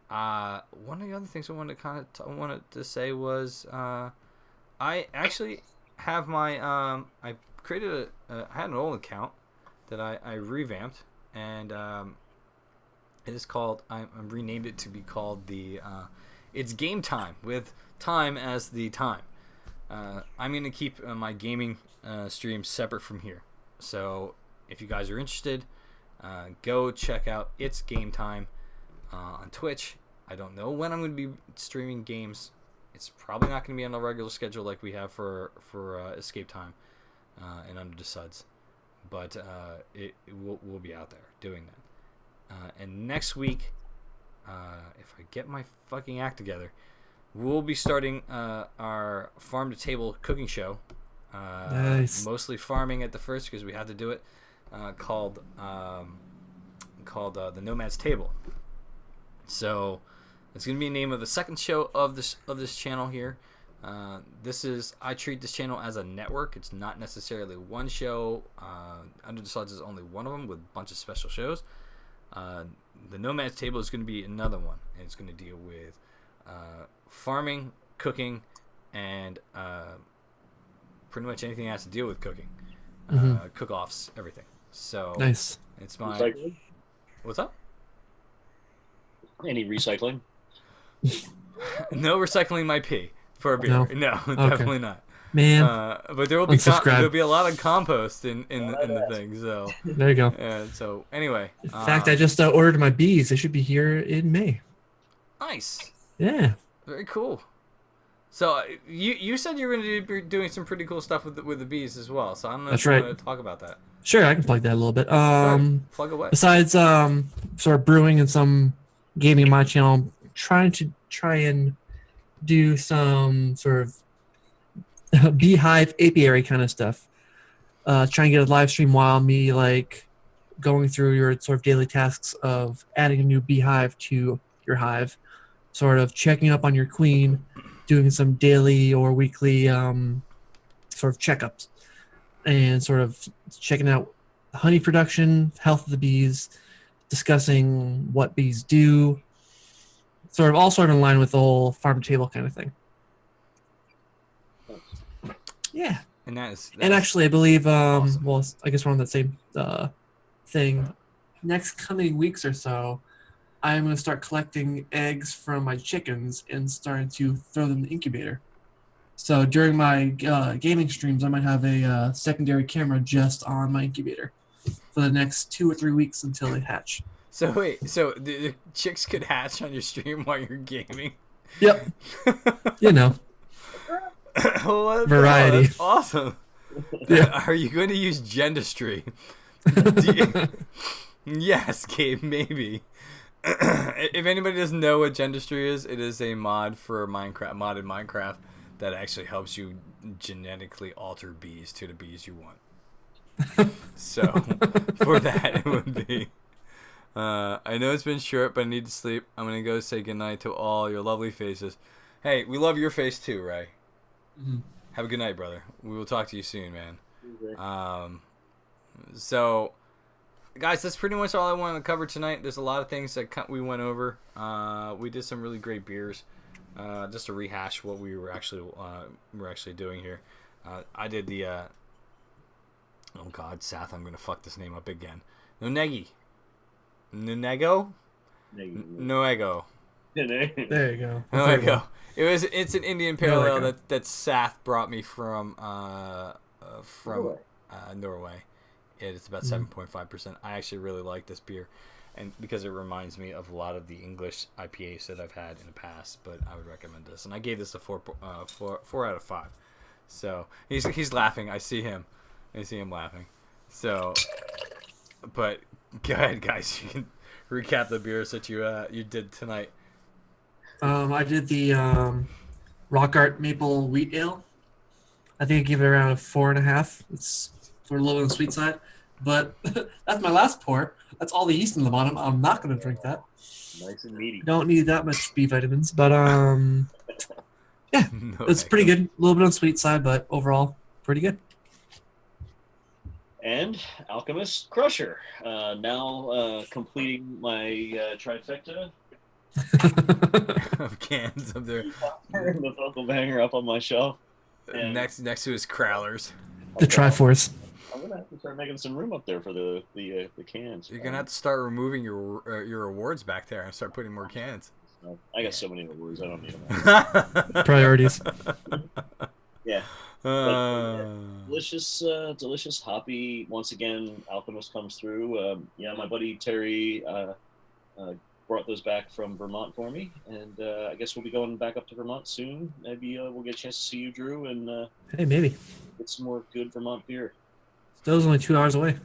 one of the other things I wanted to say was I actually have my I created I had an old account that I revamped, and it is called I renamed it to be called the it's Game Time with time as the time. I'm gonna keep my gaming streams separate from here, so if you guys are interested, go check out It's Game Time on Twitch. I don't know when I'm going to be streaming games. It's probably not going to be on a regular schedule like we have for Escape Time and Under the Suds, but we'll be out there doing that. And next week, if I get my fucking act together, we'll be starting our farm to table cooking show. Nice. Mostly farming at the first because we had to do it. Called the Nomad's Table. So it's gonna be the name of the second show of this channel here. I treat this channel as a network. It's not necessarily one show. Under the Suds is only one of them with a bunch of special shows. The Nomad's Table is going to be another one, and it's going to deal with farming, cooking, and pretty much anything that has to deal with cooking, cook-offs, everything. So Nice. it's my Recycling? What's up? Any recycling? No recycling my pee for a beer. No, definitely not. Man, but there will be unsubscribe. there'll be a lot of compost in the thing. So there you go. so anyway, In fact, I just ordered my bees. They should be here in May. nice, Yeah. very cool. So you said you were going to be doing some pretty cool stuff with the bees as well. So I don't know That's if you right. want to talk about that. Sure, I can plug that a little bit. Go ahead. Plug away. Besides sort of brewing and some gaming on my channel, I'm try and do some sort of beehive apiary kind of stuff. Try and get a live stream while me like going through your sort of daily tasks of adding a new beehive to your hive, sort of checking up on your queen, doing some daily or weekly sort of checkups, and sort of checking out honey production, health of the bees, discussing what bees do, sort of in line with the whole farm to table kind of thing. Yeah. And that's And actually, I believe, awesome. well, I guess we're on that same thing. Next coming weeks or so, I'm going to start collecting eggs from my chickens and starting to throw them in the incubator. So during my gaming streams, I might have a secondary camera just on my incubator for the next 2 or 3 weeks until they hatch. So wait, so the chicks could hatch on your stream while you're gaming? Yep. You know. What the Variety. hell? That's awesome. Yeah. Are you going to use Gendustry? Yes, Gabe, maybe. If anybody doesn't know what Gendustry is, it is a mod for modded Minecraft that actually helps you genetically alter bees to the bees you want. So, for that, it would be. I know it's been short, but I need to sleep. I'm going to go say goodnight to all your lovely faces. Hey, we love your face too, Ray. Mhm. Have a good night, brother. We will talk to you soon, man. So, guys, that's pretty much all I wanted to cover tonight. There's a lot of things that we went over. We did some really great beers. Just to rehash what we were actually doing here. I did the oh god, Seth, I'm gonna fuck this name up again. Nonego. Negative. Noego. There you go. Noego. It's an Indian pale ale Noego. that Seth brought me from Norway. It's about 7.5%. I actually really like this beer. and because it reminds me of a lot of the English IPAs that I've had in the past. But I would recommend this, and I gave this a 4 out of 5. So he's laughing. I see him laughing. So, but go ahead, guys. You can recap the beers that you did tonight. I did the Rock Art Maple Wheat Ale. I think I gave it around a 4.5. It's for a little on the sweet side, but that's my last pour. That's all the yeast in the bottom. I'm not going to drink that. Nice and meaty. Don't need that much B vitamins, but yeah, No it's pretty good. A little bit on the sweet side, but overall, pretty good. And Alchemist Crusher. Now completing my trifecta. Of cans up there. The Vocal Banger up on my shelf. And Next to his Crowlers. The Triforce. I'm gonna have to start making some room up there for the cans. You're gonna have to start removing your awards back there and start putting more cans. I got so many awards, I don't need them. Priorities. Yeah. Delicious hoppy. Once again, Alchemist comes through. My buddy Terry brought those back from Vermont for me, and I guess we'll be going back up to Vermont soon. Maybe we'll get a chance to see you, Drew, and Hey, maybe. get some more good Vermont beer. Stowe's only 2 hours away.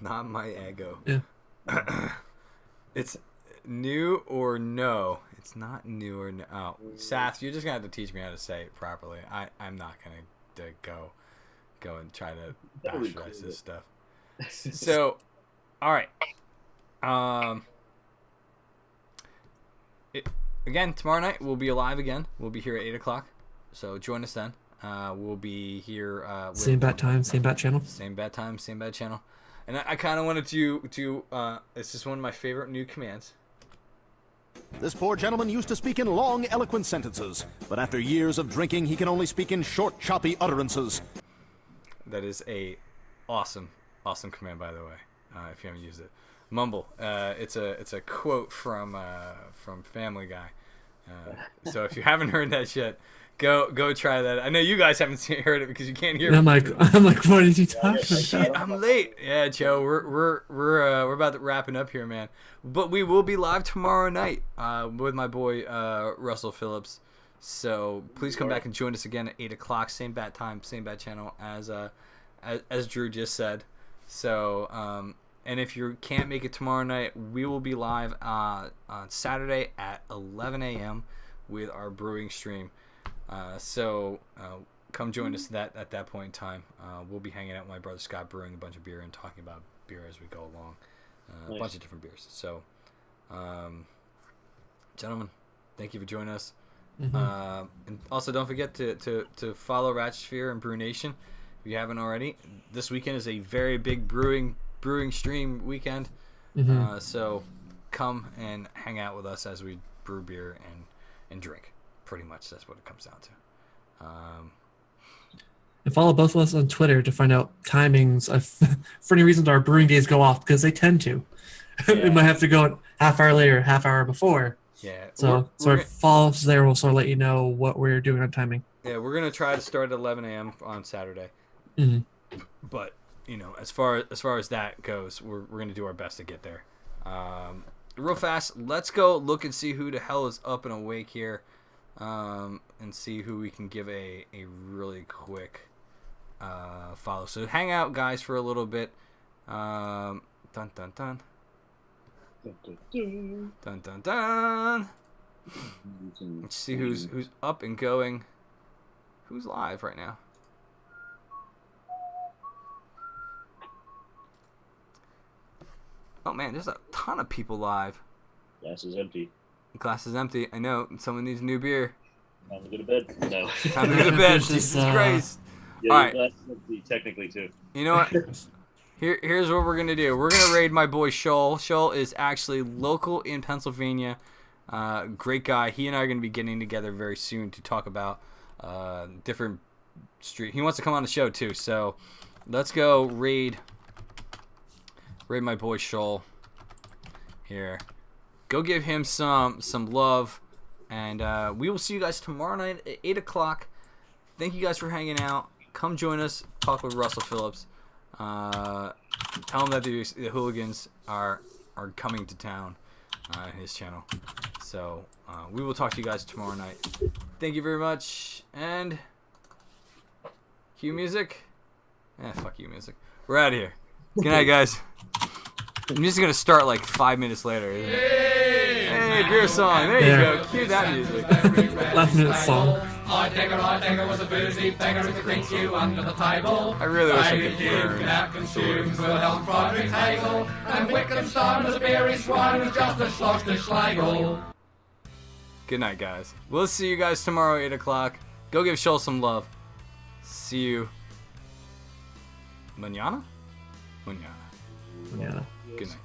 Not my ego. Yeah. It's new or no. It's not new or no. Oh, Sath, you're just gonna have to teach me how to say it properly. I'm not gonna go and try to bastardize this stuff. So, all right. Again, tomorrow night we'll be alive again. We'll be here at 8 o'clock. So join us then. We'll be here. Same bat time, same bat channel. Same bad time, same bad channel. And I kind of wanted to it's just one of my favorite new commands. This poor gentleman used to speak in long, eloquent sentences, but after years of drinking, he can only speak in short, choppy utterances. That is a awesome command, by the way. If you haven't used it, mumble. It's a quote from Family Guy. So if you haven't heard that yet, go try that. I know you guys haven't heard it because you can't hear. I'm like, what is he talking about? Shit, I'm late. Yeah, Joe, we're about to wrapping up here, man. But we will be live tomorrow night with my boy Russell Phillips. So please come back and join us again at 8 o'clock, same bat time, same bat channel as Drew just said. So and if you can't make it tomorrow night, we will be live on Saturday at 11 a.m. with our brewing stream. So come join us at that point in time. We'll be hanging out with my brother Scott, brewing a bunch of beer and talking about beer as we go along. Nice. A bunch of different beers. So, gentlemen, thank you for joining us. Mhm. And also, don't forget to follow Ratchet Sphere and Brew Nation if you haven't already. This weekend is a very big brewing stream weekend. Mhm. So come and hang out with us as we brew beer and drink. Pretty much that's what it comes down to. And follow both of us on Twitter to find out timings. For any reason, our brewing days go off because they tend to. We Yeah. might have to go half hour later, half hour before. Yeah. So we're follow us there. We'll sort of let you know what we're doing on timing. we're gonna try to start at 11 a.m. on Saturday. Mhm. But as far as that goes, we're gonna do our best to get there. Real fast, let's go look and see who the hell is up and awake here, and see who we can give a really quick follow. So hang out, guys, for a little bit. Dun dun dun dun dun dun. Let's see who's up and going. Who's live right now? Oh man, there's a ton of people live. Glass is empty. The glass is empty. I know. Someone needs new beer. Time to go to bed. No. Time to go to bed. This is, Jesus Christ. Yeah, All your right. glass is empty, technically too. You know what? Here's what we're gonna do. We're gonna raid my boy Shoal. Shoal is actually local in Pennsylvania. Great guy. He and I are gonna be getting together very soon to talk about different street. He wants to come on the show too. So let's go raid my boy Shoal here. Go give him some love, and we will see you guys tomorrow night at 8 o'clock. Thank you guys for hanging out. Come join us. Talk with Russell Phillips. Tell him that the hooligans are are coming to town on his channel. So we will talk to you guys tomorrow night. Thank you very much, and cue music. Fuck you, music. We're out of here. Good night, guys. I'm just gonna start like 5 minutes later. Hey, beer song. There you go. Cue that music. Last minute song. I digger was a boozy beggar who thinks you under the table. I really wish I could learn. That consumes Wilhelm Friedrich Hegel. And Wittgenstein was a beery swine who's just a schloss Schlegel. Good night, guys. We'll see you guys tomorrow at 8 o'clock. Go give Shoal some love. See you. Mañana? Mañana. Yeah. Good night.